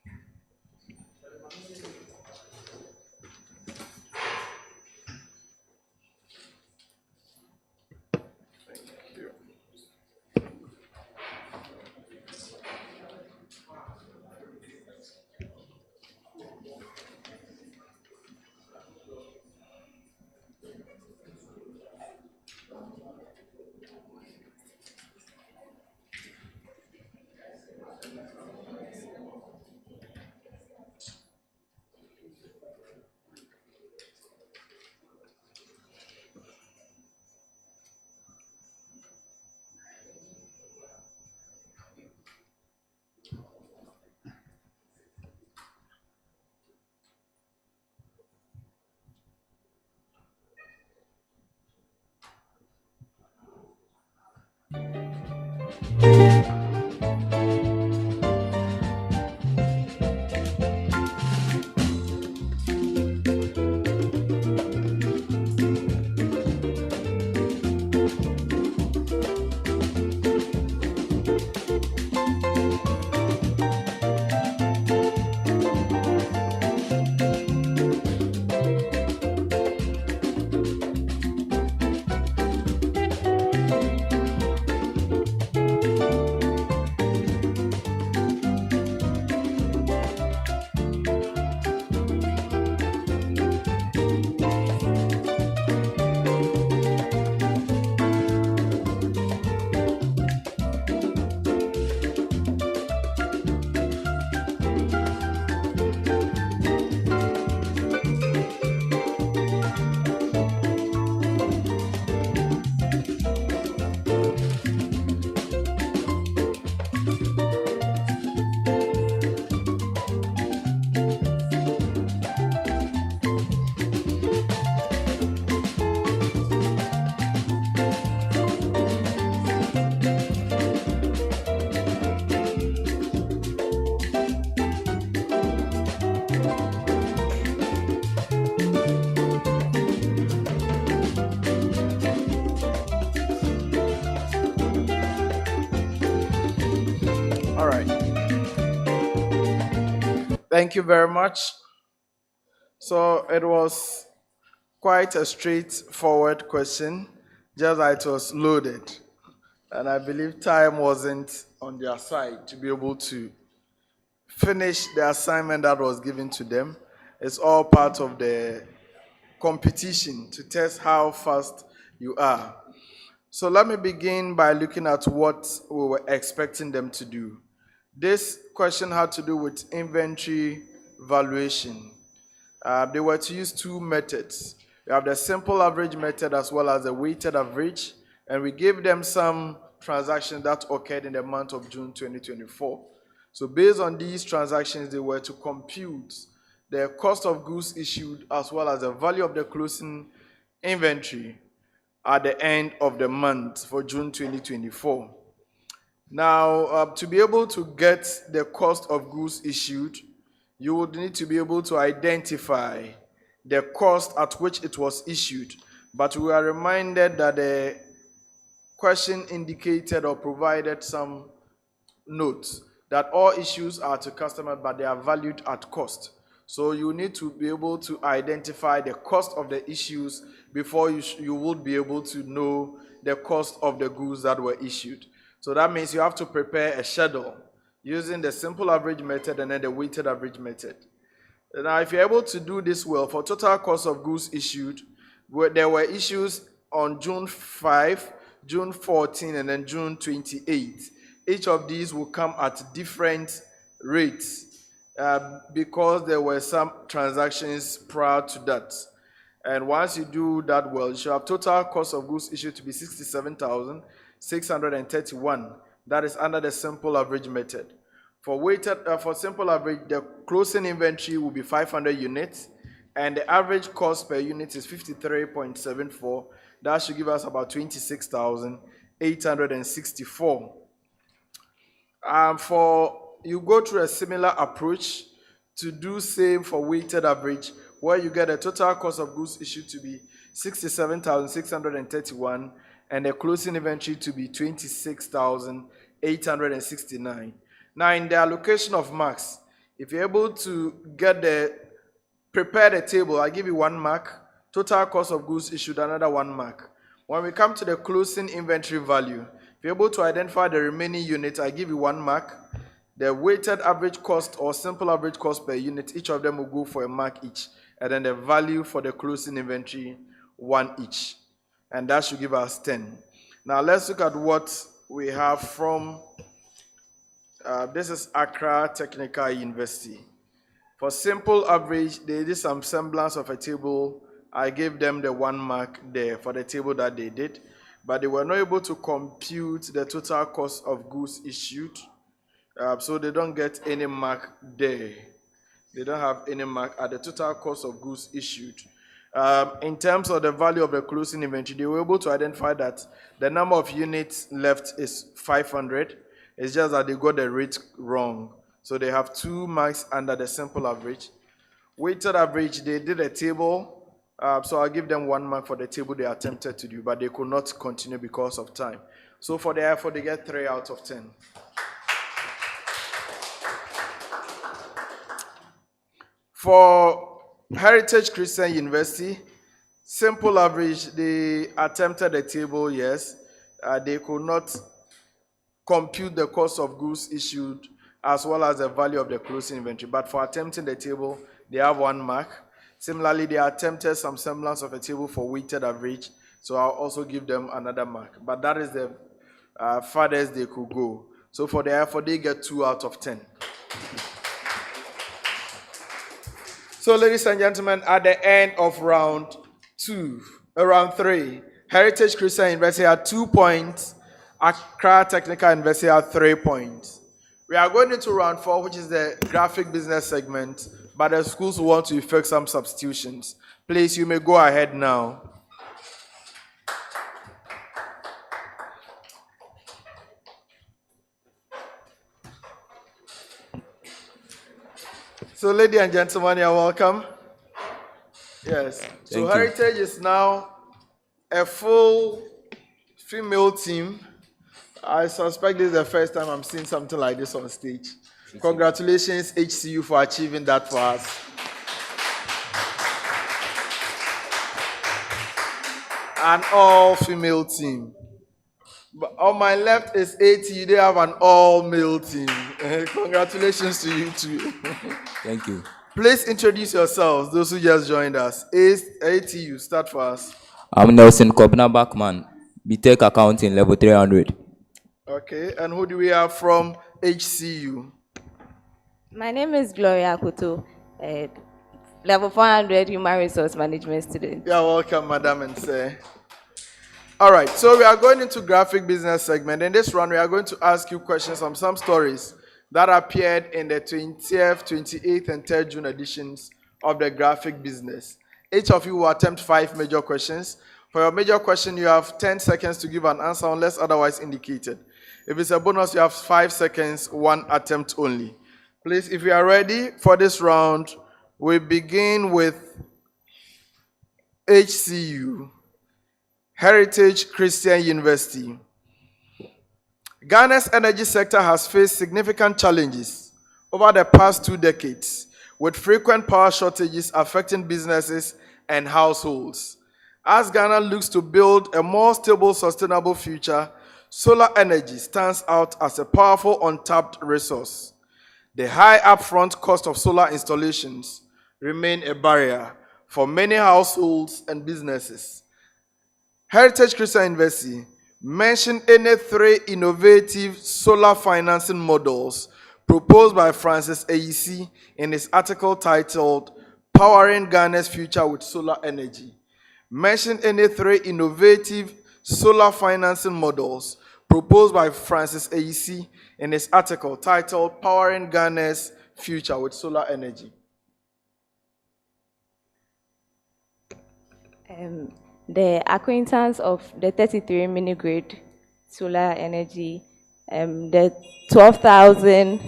Thank you. All right. Thank you very much. So it was quite a straightforward question, just that it was loaded. And I believe time wasn't on their side to be able to finish the assignment that was given to them. It's all part of the competition to test how fast you are. So let me begin by looking at what we were expecting them to do. This question had to do with inventory valuation. They were to use two methods. We have the simple average method as well as the weighted average, and we gave them some transactions that occurred in the month of June 2024. So based on these transactions, they were to compute the cost of goods issued as well as the value of the closing inventory at the end of the month for June 2024. Now, to be able to get the cost of goods issued, you would need to be able to identify the cost at which it was issued. But we are reminded that the question indicated or provided some notes that all issues are to customers, but they are valued at cost. So you need to be able to identify the cost of the issues before you would be able to know the cost of the goods that were issued. So that means you have to prepare a schedule using the simple average method and then the weighted average method. Now, if you're able to do this well, for total cost of goods issued, there were issues on June 5, June 14, and then June 28. Each of these will come at different rates because there were some transactions prior to that. And once you do that well, you should have total cost of goods issued to be 67,631. That is under the simple average method. For simple average, the closing inventory will be 500 units, and the average cost per unit is 53.74. That should give us about 26,864. For you go through a similar approach to do same for weighted average, where you get a total cost of goods issued to be 67,631 and the closing inventory to be 26,869. Now, in the allocation of marks, if you're able to prepare the table, I give you 1 mark. Total cost of goods issued, another 1 mark. When we come to the closing inventory value, if you're able to identify the remaining units, I give you 1 mark. The weighted average cost or simple average cost per unit, each of them will go for a mark each. And then the value for the closing inventory, 1 each. And that should give us 10. Now let's look at what we have from, this is Accra Technical University. For simple average, they did some semblance of a table. I gave them the 1 mark there for the table that they did, but they were not able to compute the total cost of goods issued, so they don't get any mark there. They don't have any mark at the total cost of goods issued. In terms of the value of the closing inventory, they were able to identify that the number of units left is 500. It's just that they got the rate wrong. So they have 2 marks under the simple average. Weighted average, they did a table. So I'll give them 1 mark for the table they attempted to do, but they could not continue because of time. So for the effort, they get 3 out of 10. For Heritage Christian University, simple average, they attempted a table, yes. They could not compute the cost of goods issued as well as the value of the closing inventory. But for attempting the table, they have 1 mark. Similarly, they attempted some semblance of a table for weighted average, so I'll also give them another mark. But that is the farthest they could go. So for the effort, they get 2 out of 10. So, ladies and gentlemen, at the end of round 3, Heritage Christian University had 2 points, Accra Technical University had 3 points. We are going into round 4, which is the graphic business segment, but the schools want to effect some substitutions. Please, you may go ahead now. So, ladies and gentlemen, you're welcome. Yes. So, Heritage is now a full female team. I suspect this is the first time I'm seeing something like this on stage. Congratulations, HCU, for achieving that for us. An all-female team. But on my left is ATU. They have an all-male team. Congratulations to you too. Thank you. Please introduce yourselves, those who just joined us. ATU, start for us. I'm Nelson Kobna Backman, BTech Accounting, level 300. Okay, and who do we have from HCU? My name is Gloria Akuto, level 400 Human Resource Management student. You're welcome, madam and sir. All right, so we are going into graphic business segment. In this round, we are going to ask you questions on some stories that appeared in the 20th, 28th, and 3rd June editions of the graphic business. Each of you will attempt 5 major questions. For your major question, you have 10 seconds to give an answer unless otherwise indicated. If it's a bonus, you have 5 seconds, 1 attempt only. Please, if you are ready for this round, we begin with HCU, Heritage Christian University. Ghana's energy sector has faced significant challenges over the past 2 decades, with frequent power shortages affecting businesses and households. As Ghana looks to build a more stable, sustainable future, solar energy stands out as a powerful untapped resource. The high upfront cost of solar installations remain a barrier for many households and businesses. Heritage Christian University mentioned any 3 innovative solar financing models proposed by Francis AEC in his article titled Powering Ghana's Future with Solar Energy. Mention any 3 innovative solar financing models proposed by Francis AEC in his article titled Powering Ghana's Future with Solar Energy. The acquaintance of the 33 mini-grid solar energy, the 12,000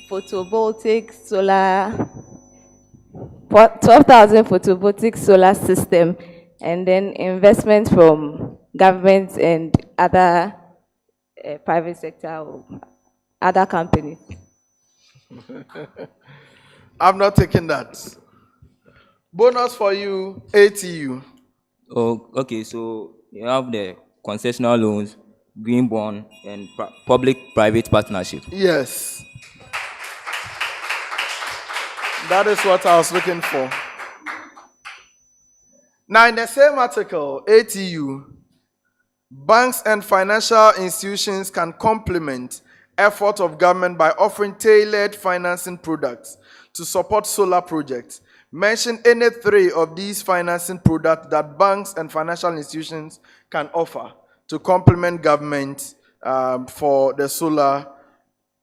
photovoltaic solar, 12,000 photovoltaic solar system, and then investment from government and other private sector or other companies. I'm not taking that. Bonus for you, ATU. Oh, okay, so you have the concessional loans, green bond, and public-private partnership. Yes. That is what I was looking for. Now, in the same article, ATU, banks and financial institutions can complement effort of government by offering tailored financing products to support solar projects. Mention any three of these financing products that banks and financial institutions can offer to complement government for the solar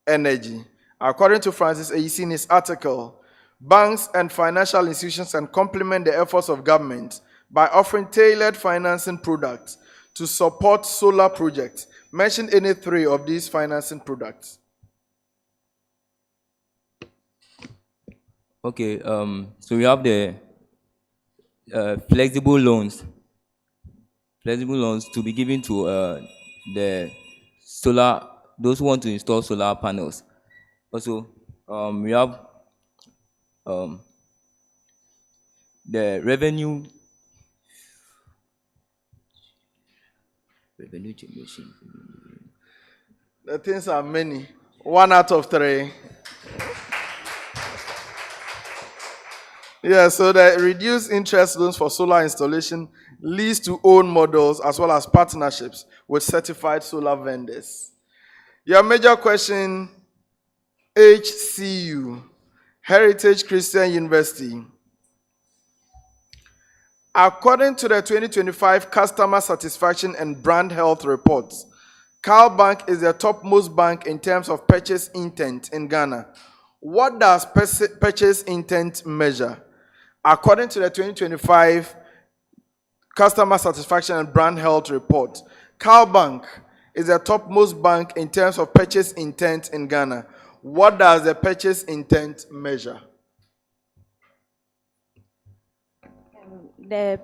energy. According to Francis A.C. in his article, banks and financial institutions can complement the efforts of government by offering tailored financing products to support solar projects. Mention any three of these financing products. Okay, so we have the flexible loans. Flexible loans to be given to the solar, those who want to install solar panels. Also, we have the revenue generation. The things are many. 1 out of 3. Yeah, so the reduced interest loans for solar installation leads to own models as well as partnerships with certified solar vendors. Your major question, HCU, Heritage Christian University. According to the 2025 Customer Satisfaction and Brand Health Reports, Cal Bank is the topmost bank in terms of purchase intent in Ghana. What does purchase intent measure? According to the 2025 Customer Satisfaction and Brand Health Report, Cal Bank is the topmost bank in terms of purchase intent in Ghana. What does the purchase intent measure? The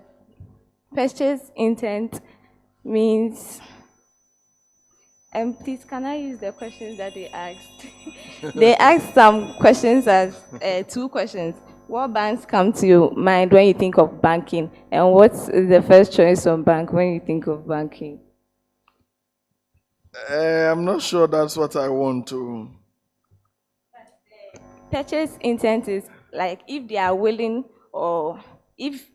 purchase intent means, please can I use the questions that they asked? They asked some questions as 2 questions. What banks come to your mind when you think of banking? And what's the first choice of bank when you think of banking? I'm not sure that's what I want to. Purchase intent is like if they are willing, or if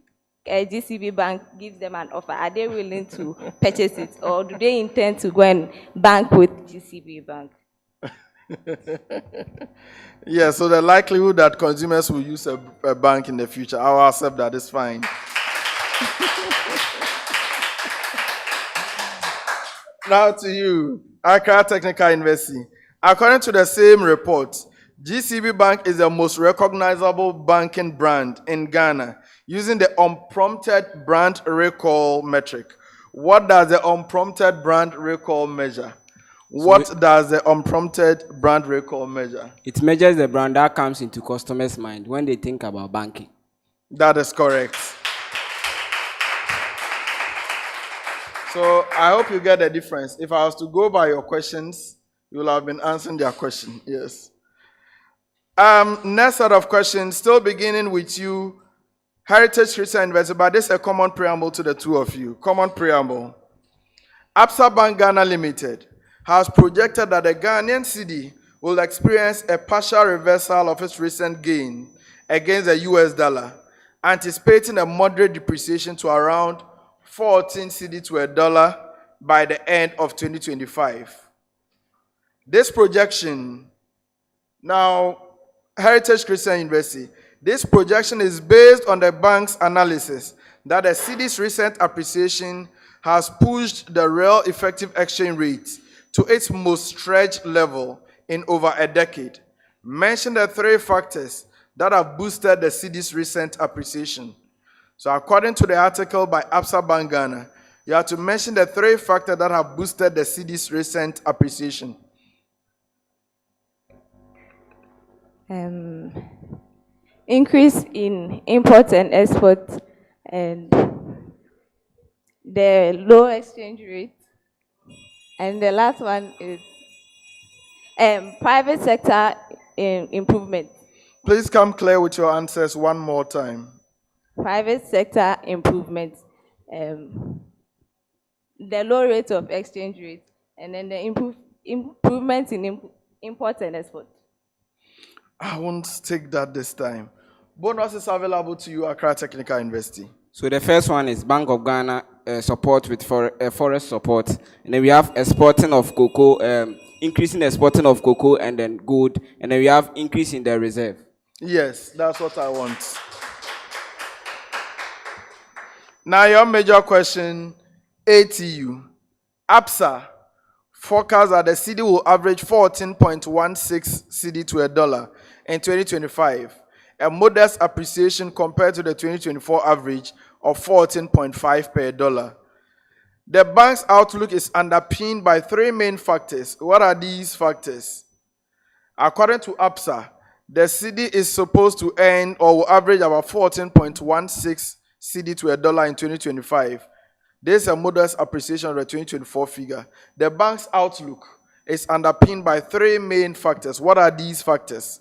a GCB bank gives them an offer, are they willing to purchase it, or do they intend to go and bank with GCB bank? Yeah, so the likelihood that consumers will use a bank in the future, I'll accept that, it's fine. Now to you, Accra Technical University. According to the same report, GCB Bank is the most recognizable banking brand in Ghana using the unprompted brand recall metric. What does the unprompted brand recall measure? What does the unprompted brand recall measure? It measures the brand that comes into customers' mind when they think about banking. That is correct. So I hope you get the difference. If I was to go by your questions, you will have been answering their question. Yes. Next set of questions, still beginning with you, Heritage Christian University, but this is a common preamble to the two of you. Common preamble. Absa Bank Ghana Limited has projected that the Ghanaian cedi will experience a partial reversal of its recent gain against the US dollar, anticipating a moderate depreciation to around 14 cedi to a dollar by the end of 2025. This projection, now Heritage Christian University, this projection is based on the bank's analysis that the cedi's recent appreciation has pushed the real effective exchange rate to its most stretched level in over a decade. Mention the 3 factors that have boosted the cedi's recent appreciation. So according to the article by Absa Bank Ghana, you have to mention the 3 factors that have boosted the cedi's recent appreciation. um, increase in import and export, and the low exchange rate. And the last one is private sector improvement. Please come clear with your answers one more time. Private sector improvement, the low rate of exchange rate, and then the improvement in import and export. I won't take that this time. Bonus is available to you, Accra Technical University. So the first one is Bank of Ghana support with forest support, and then we have exporting of cocoa, increasing exporting of cocoa and then gold, and then we have increase in the reserve. Yes, that's what I want. Now your major question, ATU. APSA forecast that the cedi will average 14.16 cedi to a dollar in 2025, a modest appreciation compared to the 2024 average of 14.5 per dollar. The bank's outlook is underpinned by three main factors. What are these factors? According to APSA, the cedi is supposed to earn or will average about 14.16 cedi to a dollar in 2025. This is a modest appreciation of the 2024 figure. The bank's outlook is underpinned by three main factors. What are these factors?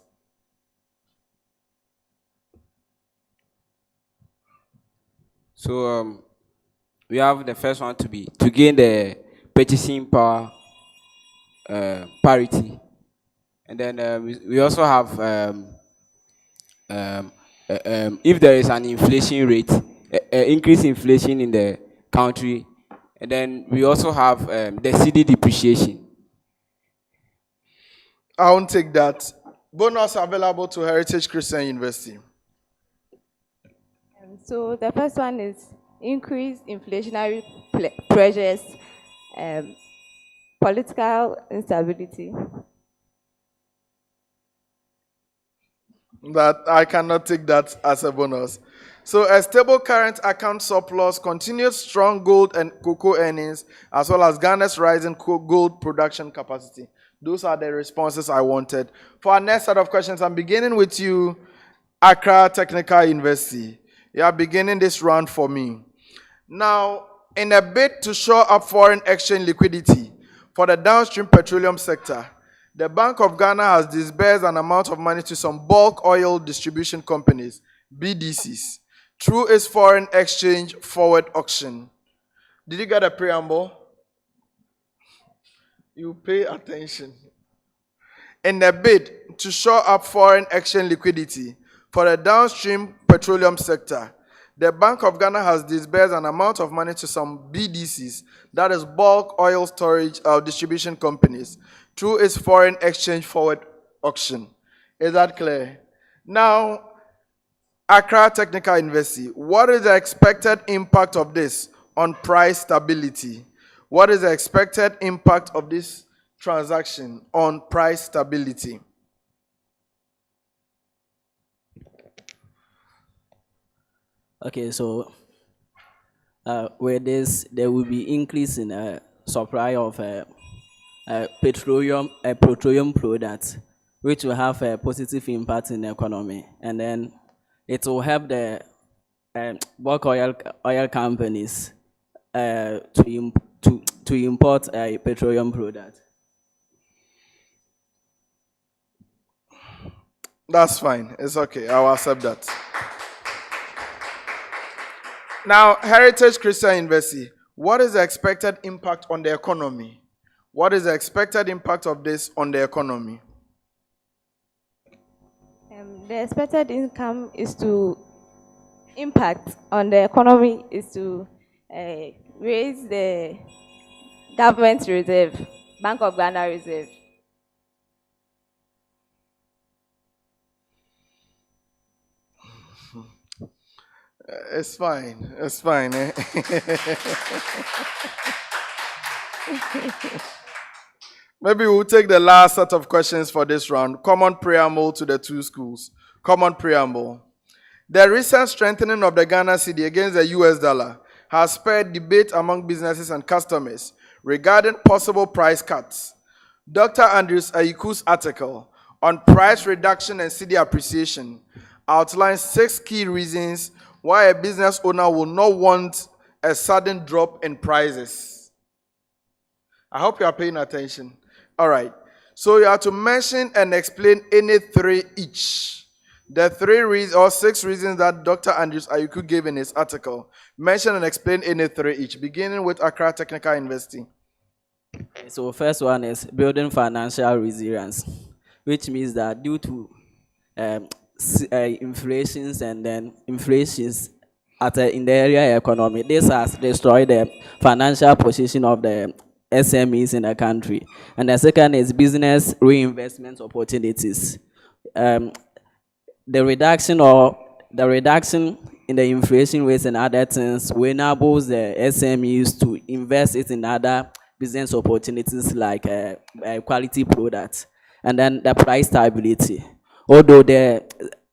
So we have the first one to gain the purchasing power parity, and then we also have if there is an inflation rate, increase inflation in the country, and then we also have the cedi depreciation. I won't take that. Bonus available to Heritage Christian University. So the first one is increased inflationary pressures, political instability. That I cannot take that as a bonus. So a stable current account surplus, continued strong gold and cocoa earnings, as well as Ghana's rising gold production capacity. Those are the responses I wanted. For our next set of questions, I'm beginning with you, Accra Technical University. You are beginning this round for me. Now, in a bid to shore up foreign exchange liquidity for the downstream petroleum sector, the Bank of Ghana has disbursed an amount of money to some bulk oil distribution companies, BDCs, through its foreign exchange forward auction. Did you get a preamble? You pay attention. In a bid to shore up foreign exchange liquidity for the downstream petroleum sector, the Bank of Ghana has disbursed an amount of money to some BDCs, that is bulk oil storage distribution companies, through its foreign exchange forward auction. Is that clear? Now, Accra Technical University, what is the expected impact of this on price stability? What is the expected impact of this transaction on price stability? Okay, so with this, there will be increase in supply of petroleum products, which will have a positive impact in the economy, and then it will help the bulk oil companies to import petroleum products. That's fine. It's okay. I'll accept that. Now, Heritage Christian University, what is the expected impact on the economy? What is the expected impact of this on the economy? The expected income is to impact on the economy is to raise the government reserve, Bank of Ghana reserve. It's fine. It's fine. Eh? Maybe we'll take the last set of questions for this round. Common preamble to the two schools. Common preamble. The recent strengthening of the Ghana cedi against the US dollar has spurred debate among businesses and customers regarding possible price cuts. Dr. Andrews Ayiku's article on price reduction and cedi appreciation, outlines 6 key reasons why a business owner will not want a sudden drop in prices. I hope you are paying attention. All right. So you have to mention and explain any 3 each. The 3 reasons or 6 reasons that Dr. Andrews Ayuku gave in his article. Mention and explain any 3 each, beginning with Accra Technical University. So first one is building financial resilience, which means that due to inflations and then inflations in the area economy, this has destroyed the financial position of the SMEs in the country. And the second is business reinvestment opportunities. The reduction in the inflation rates and other things will enable the SMEs to invest it in other business opportunities like quality products. And then the price stability. Although there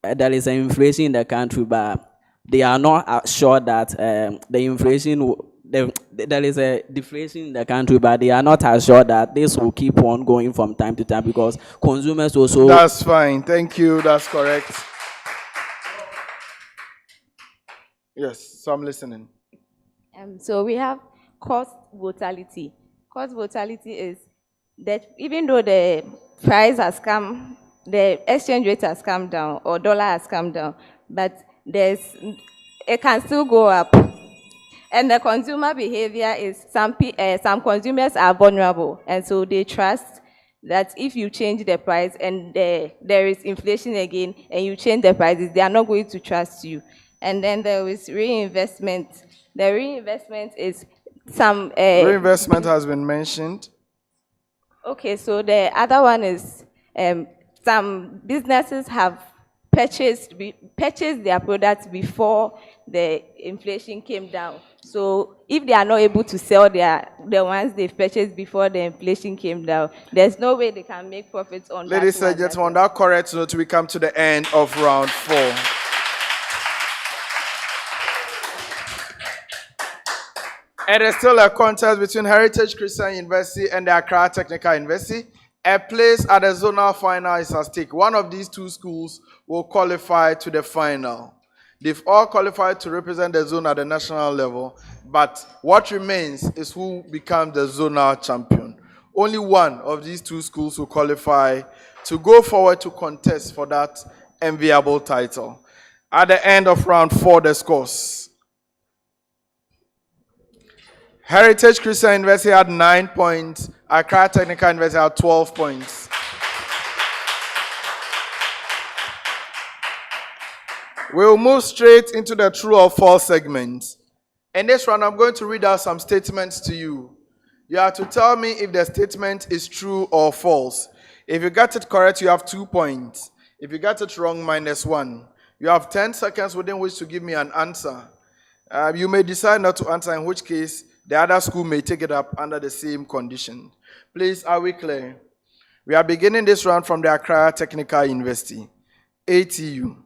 is an inflation in the country, but they are not sure that the inflation, there is a deflation in the country, but they are not assured that this will keep on going from time to time because consumers also... That's fine. Thank you. That's correct. Yes, so I'm listening. So we have cost volatility. Cost volatility is that even though the price has come, the exchange rate has come down or dollar has come down, but it can still go up. And the consumer behavior is some consumers are vulnerable, and so they trust that if you change the price and there is inflation again and you change the prices, they are not going to trust you. And then there is reinvestment. The reinvestment is some... reinvestment has been mentioned. Okay, so the other one is some businesses have purchased their products before the inflation came down. So if they are not able to sell the ones they've purchased before the inflation came down, there's no way they can make profits on that. Ladies and gentlemen, on that correct note, we come to the end of round 4. It is still a contest between Heritage Christian University and the Accra Technical University. A place at the zonal final is at stake. One of these 2 schools will qualify to the final. They've all qualified to represent the zone at the national level, but what remains is who becomes the zonal champion. Only one of these 2 schools will qualify to go forward to contest for that enviable title. At the end of round 4, the scores. Heritage Christian University had 9 points. Accra Technical University had 12 points. We'll move straight into the true or false segment. In this round, I'm going to read out some statements to you. You have to tell me if the statement is true or false. If you got it correct, you have 2 points. If you got it wrong, -1. You have 10 seconds within which to give me an answer. You may decide not to answer, in which case the other school may take it up under the same condition. Please, are we clear? We are beginning this round from the Accra Technical University, ATU.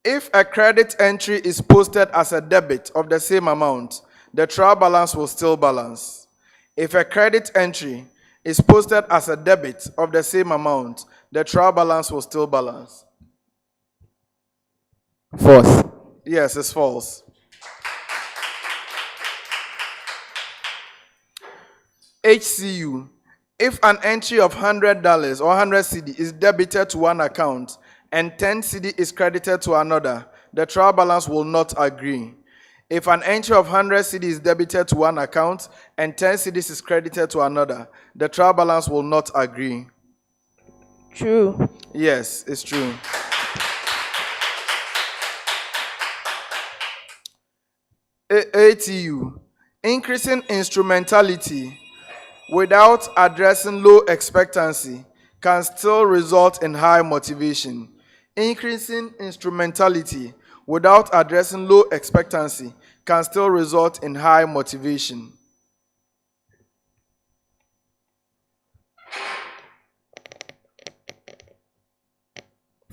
If a credit entry is posted as a debit of the same amount, the trial balance will still balance. If a credit entry is posted as a debit of the same amount, the trial balance will still balance. False. Yes, it's false. HCU. If an entry of $100 or 100 cedi is debited to one account and 10 cedi is credited to another, the trial balance will not agree. If an entry of 100 cedi is debited to one account and 10 cedis is credited to another, the trial balance will not agree. True. Yes, it's true. ATU. Increasing instrumentality without addressing low expectancy can still result in high motivation. Increasing instrumentality without addressing low expectancy can still result in high motivation.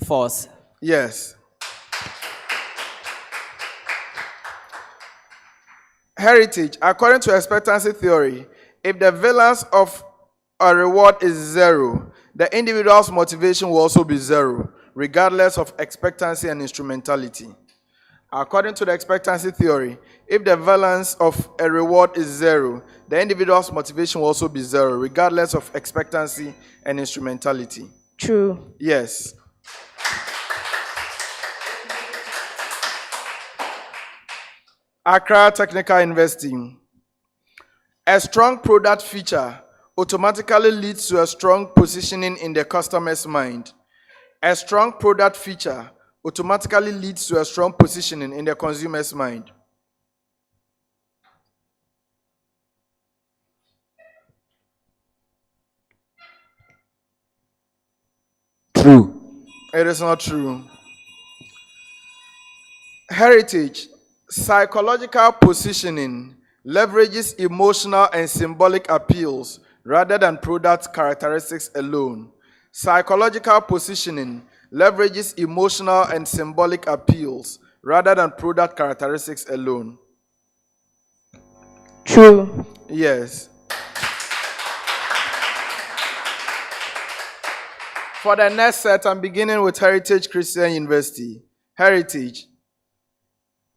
False. Yes. Heritage. According to expectancy theory, if the valence of a reward is 0, The individual's motivation will also be zero, regardless of expectancy and instrumentality. According to the expectancy theory, if the valence of a reward is zero, the individual's motivation will also be zero, regardless of expectancy and instrumentality. True. Yes. Accra Technical University. A strong product feature automatically leads to a strong positioning in the customer's mind. A strong product feature automatically leads to a strong positioning in the consumer's mind. True. It is not true. Heritage. Psychological positioning leverages emotional and symbolic appeals rather than product characteristics alone. Psychological positioning leverages emotional and symbolic appeals rather than product characteristics alone. True. Yes. For the next set, I'm beginning with Heritage Christian University. Heritage.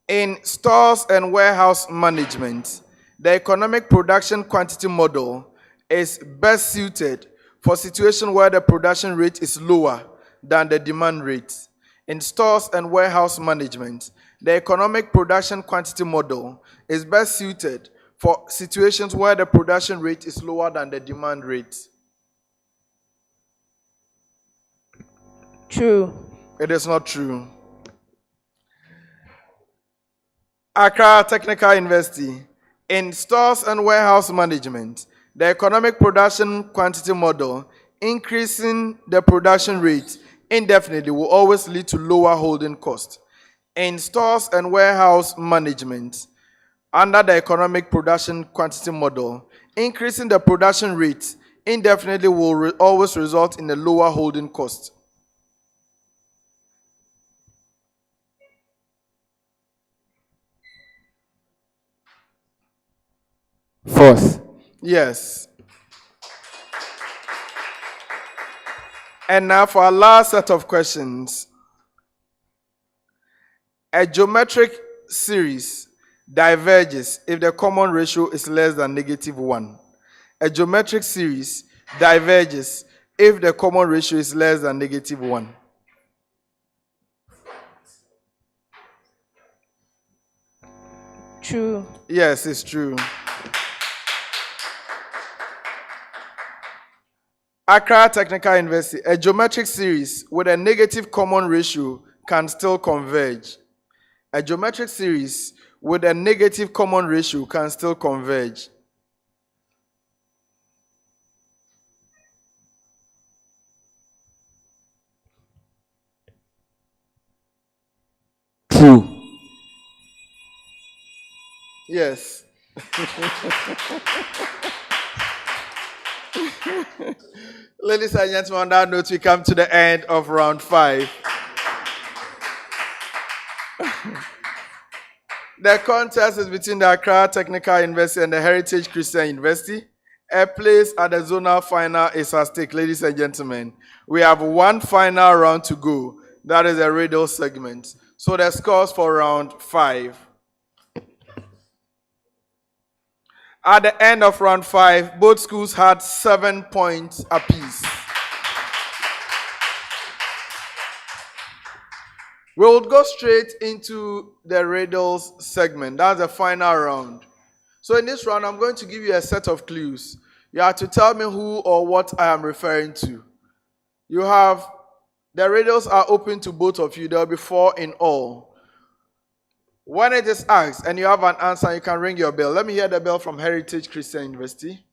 In stores and warehouse management, the economic production quantity model is best suited for situations where the production rate is lower than the demand rate. In stores and warehouse management, the economic production quantity model is best suited for situations where the production rate is lower than the demand rate. True. It is not true. Accra Technical University. In stores and warehouse management, the economic production quantity model, increasing the production rate indefinitely will always lead to lower holding cost. In stores and warehouse management, under the economic production quantity model, increasing the production rate indefinitely will always result in a lower holding cost. False. Yes. And now for our last set of questions. A geometric series diverges if the common ratio is less than -1. A geometric series diverges if the common ratio is less than -1. True. Yes, it's true. Accra Technical University. A geometric series with a negative common ratio can still converge. A geometric series with a negative common ratio can still converge. True. Yes. Ladies and gentlemen, on that note, we come to the end of round 5. The contest is between the Accra Technical University and the Heritage Christian University. A place at the zonal final is at stake, ladies and gentlemen. We have one final round to go. That is a riddle segment. So the scores for round 5. At the end of round 5, both schools had 7 points apiece. We'll go straight into the riddles segment. That's the final round. So in this round, I'm going to give you a set of clues. You have to tell me who or what I am referring to. The riddles are open to both of you. There will be 4 in all. When it is asked and you have an answer, you can ring your bell. Let me hear the bell from Heritage Christian University.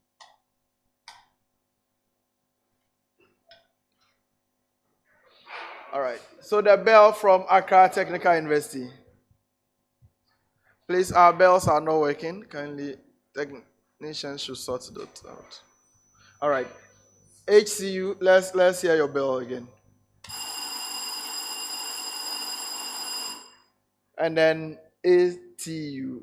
All right. So the bell from Accra Technical University. Please, our bells are not working. Kindly, technicians should sort that out. All right. HCU, let's hear your bell again. And then ATU.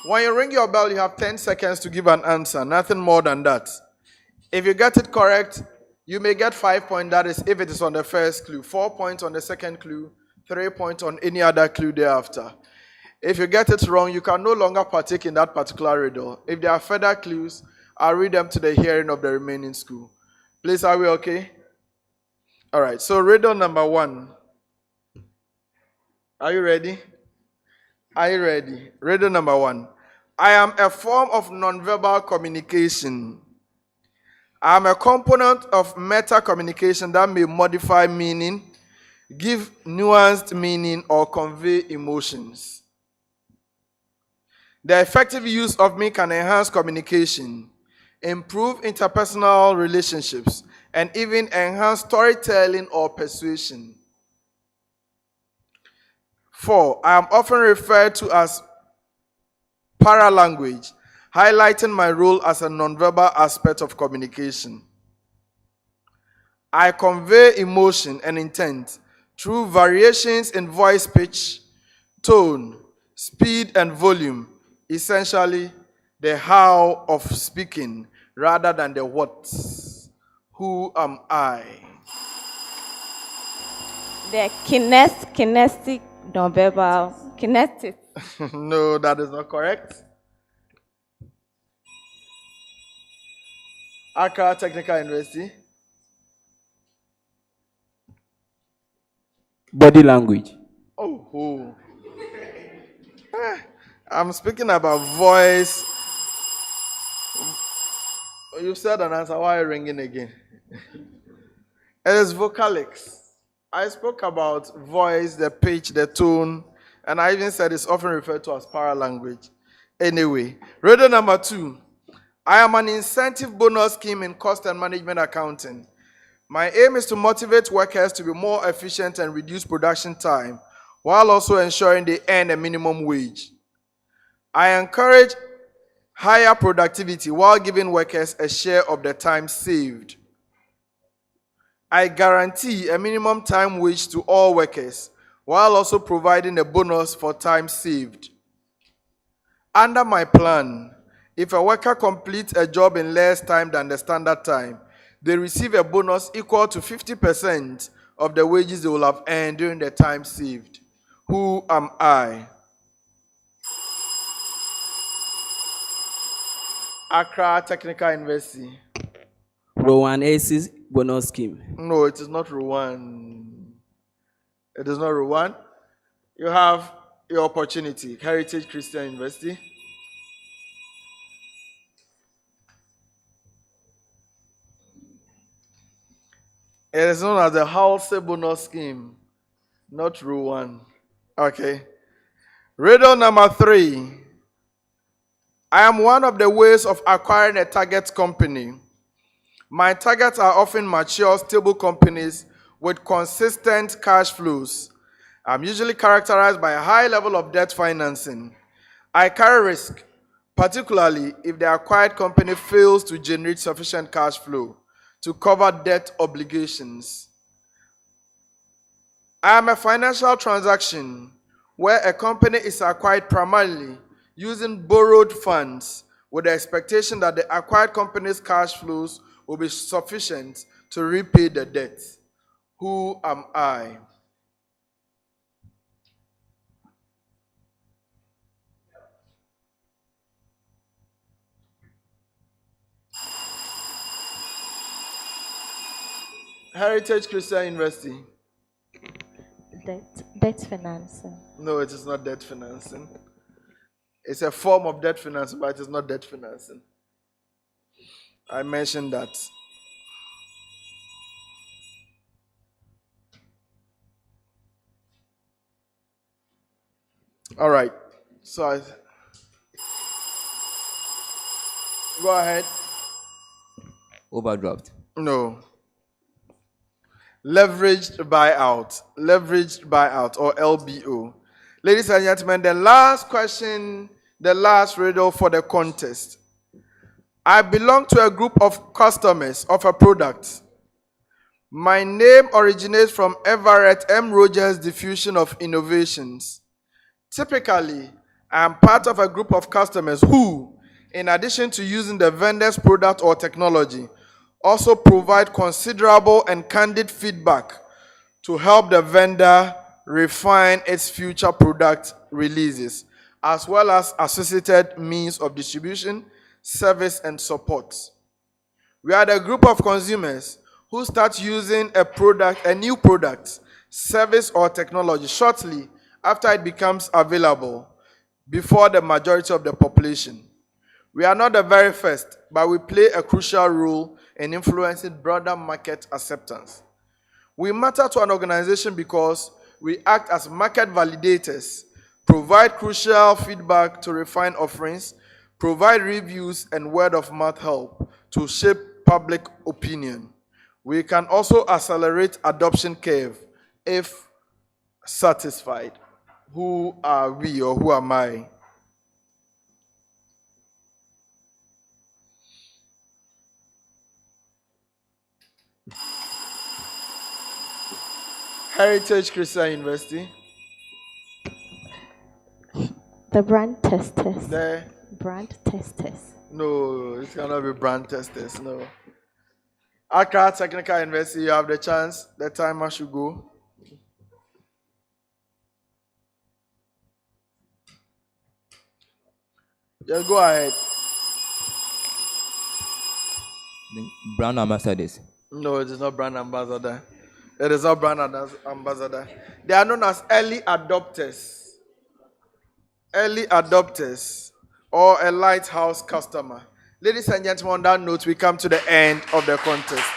When you ring your bell, you have 10 seconds to give an answer, nothing more than that. If you get it correct, you may get 5 points, that is if it is on the first clue, 4 points on the second clue, 3 points on any other clue thereafter. If you get it wrong, you can no longer partake in that particular riddle. If there are further clues, I'll read them to the hearing of the remaining school. Please, are we okay? All right, so riddle number 1. Are you ready? Are you ready? Riddle number 1. I am a form of nonverbal communication. I am a component of meta communication that may modify meaning, give nuanced meaning, or convey emotions. The effective use of me can enhance communication, improve interpersonal relationships, and even enhance storytelling or persuasion. 4. I am often referred to as paralanguage, highlighting my role as a nonverbal aspect of communication. I convey emotion and intent through variations in voice pitch, tone, speed, and volume, essentially the how of speaking rather than the what. Who am I? The kinesthetic nonverbal kinetic. No, that is not correct. Accra Technical University. Body language. Oh. I'm speaking about voice. You said an answer. Why are you ringing again? It is vocalics. I spoke about voice, the pitch, the tone, and I even said it's often referred to as paralanguage. Anyway, riddle number 2. I am an incentive bonus scheme in cost and management accounting. My aim is to motivate workers to be more efficient and reduce production time, while also ensuring they earn a minimum wage. I encourage higher productivity while giving workers a share of the time saved. I guarantee a minimum time wage to all workers, while also providing a bonus for time saved. Under my plan, if a worker completes a job in less time than the standard time, they receive a bonus equal to 50% of the wages they will have earned during the time saved. Who am I? Accra Technical University. Rowan Aces bonus scheme. No, it is not Rowan. It is not Rowan. You have your opportunity. Heritage Christian University. It is known as the House bonus scheme, not Rowan. Okay. Riddle number 3. I am one of the ways of acquiring a target company. My targets are often mature, stable companies with consistent cash flows. I'm usually characterized by a high level of debt financing. I carry risk, particularly if the acquired company fails to generate sufficient cash flow to cover debt obligations. I am a financial transaction where a company is acquired primarily using borrowed funds with the expectation that the acquired company's cash flows will be sufficient to repay the debt. Who am I? Heritage Christian University. Debt financing. No, it is not debt financing. It's a form of debt financing, but it is not debt financing. I mentioned that. All right. So go ahead. Overdraft. No. Leveraged buyout, or LBO. Ladies and gentlemen, the last question, the last riddle for the contest. I belong to a group of customers of a product. My name originates from Everett M. Rogers' diffusion of innovations. Typically, I am part of a group of customers who, in addition to using the vendor's product or technology, also provide considerable and candid feedback to help the vendor refine its future product releases, as well as associated means of distribution, service, and support. We are the group of consumers who start using a new product, service, or technology shortly after it becomes available, before the majority of the population. We are not the very first, but we play a crucial role in influencing broader market acceptance. We matter to an organization because we act as market validators, provide crucial feedback to refine offerings, provide reviews and word-of-mouth help to shape public opinion. We can also accelerate adoption curve if satisfied. Who are we, or who am I? Heritage Christian University. The brand testers. The Brand testers. No, it cannot be brand testers. No. Accra Technical University, you have the chance. The timer should go. Just go ahead. The brand ambassadors. No, it is not brand ambassador. It is not brand ambassador. They are known as early adopters. Early adopters, or a lighthouse customer. Ladies and gentlemen, on that note, we come to the end of the contest.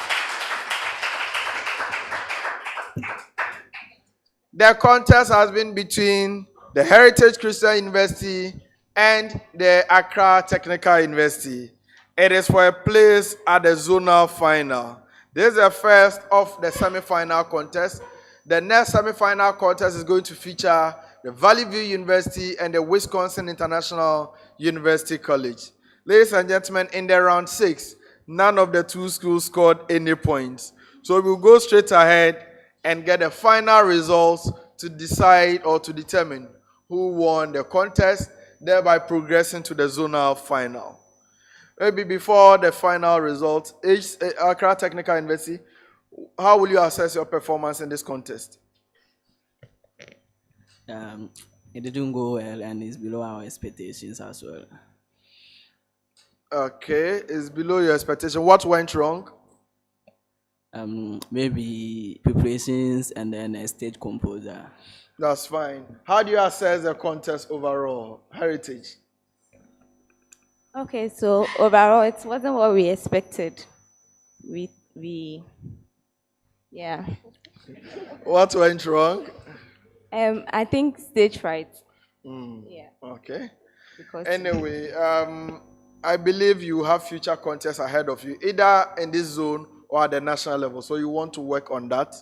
The contest has been between the Heritage Christian University and the Accra Technical University. It is for a place at the zonal final. This is the first of the semi-final contest. The next semi-final contest is going to feature the Valley View University and the Wisconsin International University College. Ladies and gentlemen, in the round 6, none of the two schools scored any points. So we'll go straight ahead and get the final results to decide or to determine who won the contest, thereby progressing to the zonal final. Maybe before the final results, Accra Technical University, how will you assess your performance in this contest? It didn't go well, and it's below our expectations as well. Okay, it's below your expectation. What went wrong? Maybe preparations and then a stage composer. That's fine. How do you assess the contest overall? Heritage. Okay, so overall, it wasn't what we expected. Yeah. What went wrong? I think stage fright. Yeah. Okay. Because Anyway, I believe you have future contests ahead of you, either in this zone or at the national level. So you want to work on that,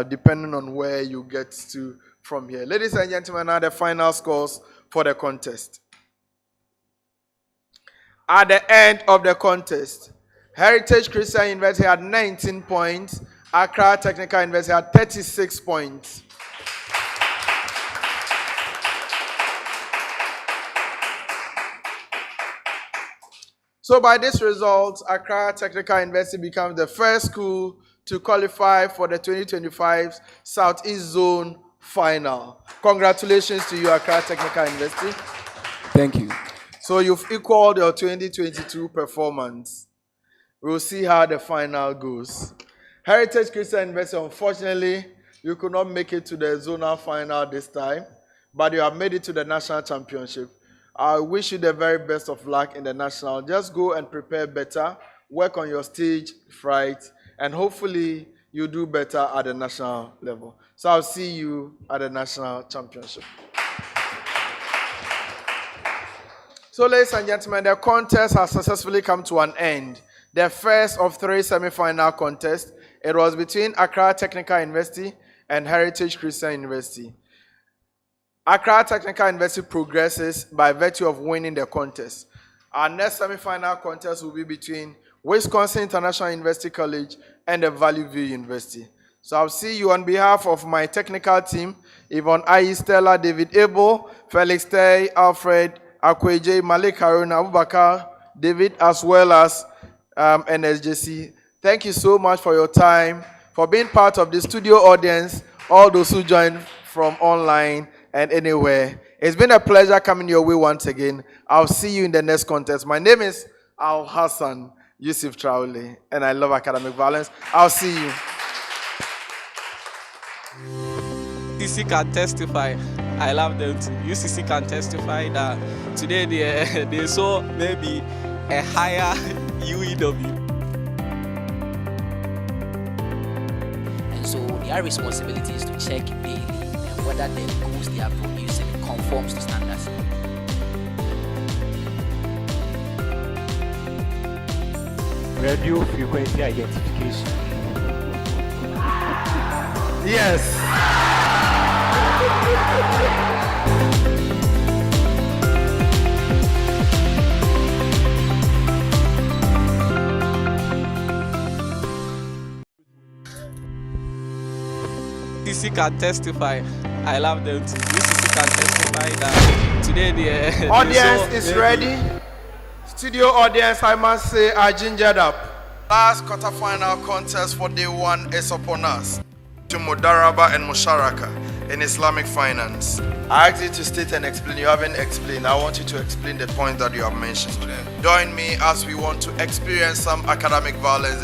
depending on where you get to from here. Ladies and gentlemen, now the final scores for the contest. At the end of the contest, Heritage Christian University had 19 points, Accra Technical University had 36 points. So by this result, Accra Technical University becomes the first school to qualify for the 2025 Southeast Zone Final. Congratulations to you, Accra Technical University. Thank you. So you've equaled your 2022 performance. We'll see how the final goes. Heritage Christian University, unfortunately, you could not make it to the zonal final this time, but you have made it to the national championship. I wish you the very best of luck in the national. Just go and prepare better, work on your stage fright, and hopefully you do better at the national level. So I'll see you at the national championship. So, ladies and gentlemen, the contest has successfully come to an end. The first of 3 semi-final contests. It was between Accra Technical University and Heritage Christian University. Accra Technical University progresses by virtue of winning the contest. Our next semi-final contest will be between Wisconsin International University College and the Valley View University. So I'll see you on behalf of my technical team, Yvonne Ayi, Stella, David Abel, Felix Tay, Alfred, Akweje, Malik Haruna, Abubakar, David, as well as NSJC. Thank you so much for your time, for being part of the studio audience, all those who joined from online and anywhere. It's been a pleasure coming your way once again. I'll see you in the next contest. My name is Al Hassan Yusuf Traore, and I love academic violence. I'll see you. UCC can testify. I love them too. UCC can testify that today they saw maybe a higher UEW. And so their responsibility is to check daily and whether the goods they are producing conforms to standards. Radio frequency identification. Yes. UCC can testify. I love them too. UCC can testify that today they Audience is ready. Studio audience, I must say, are gingered up. Last quarterfinal contest for day one is upon us. To Mudaraba and Musharaka in Islamic finance. I asked you to state and explain. You haven't explained. I want you to explain the points that you have mentioned. Join me as we want to experience some academic violence.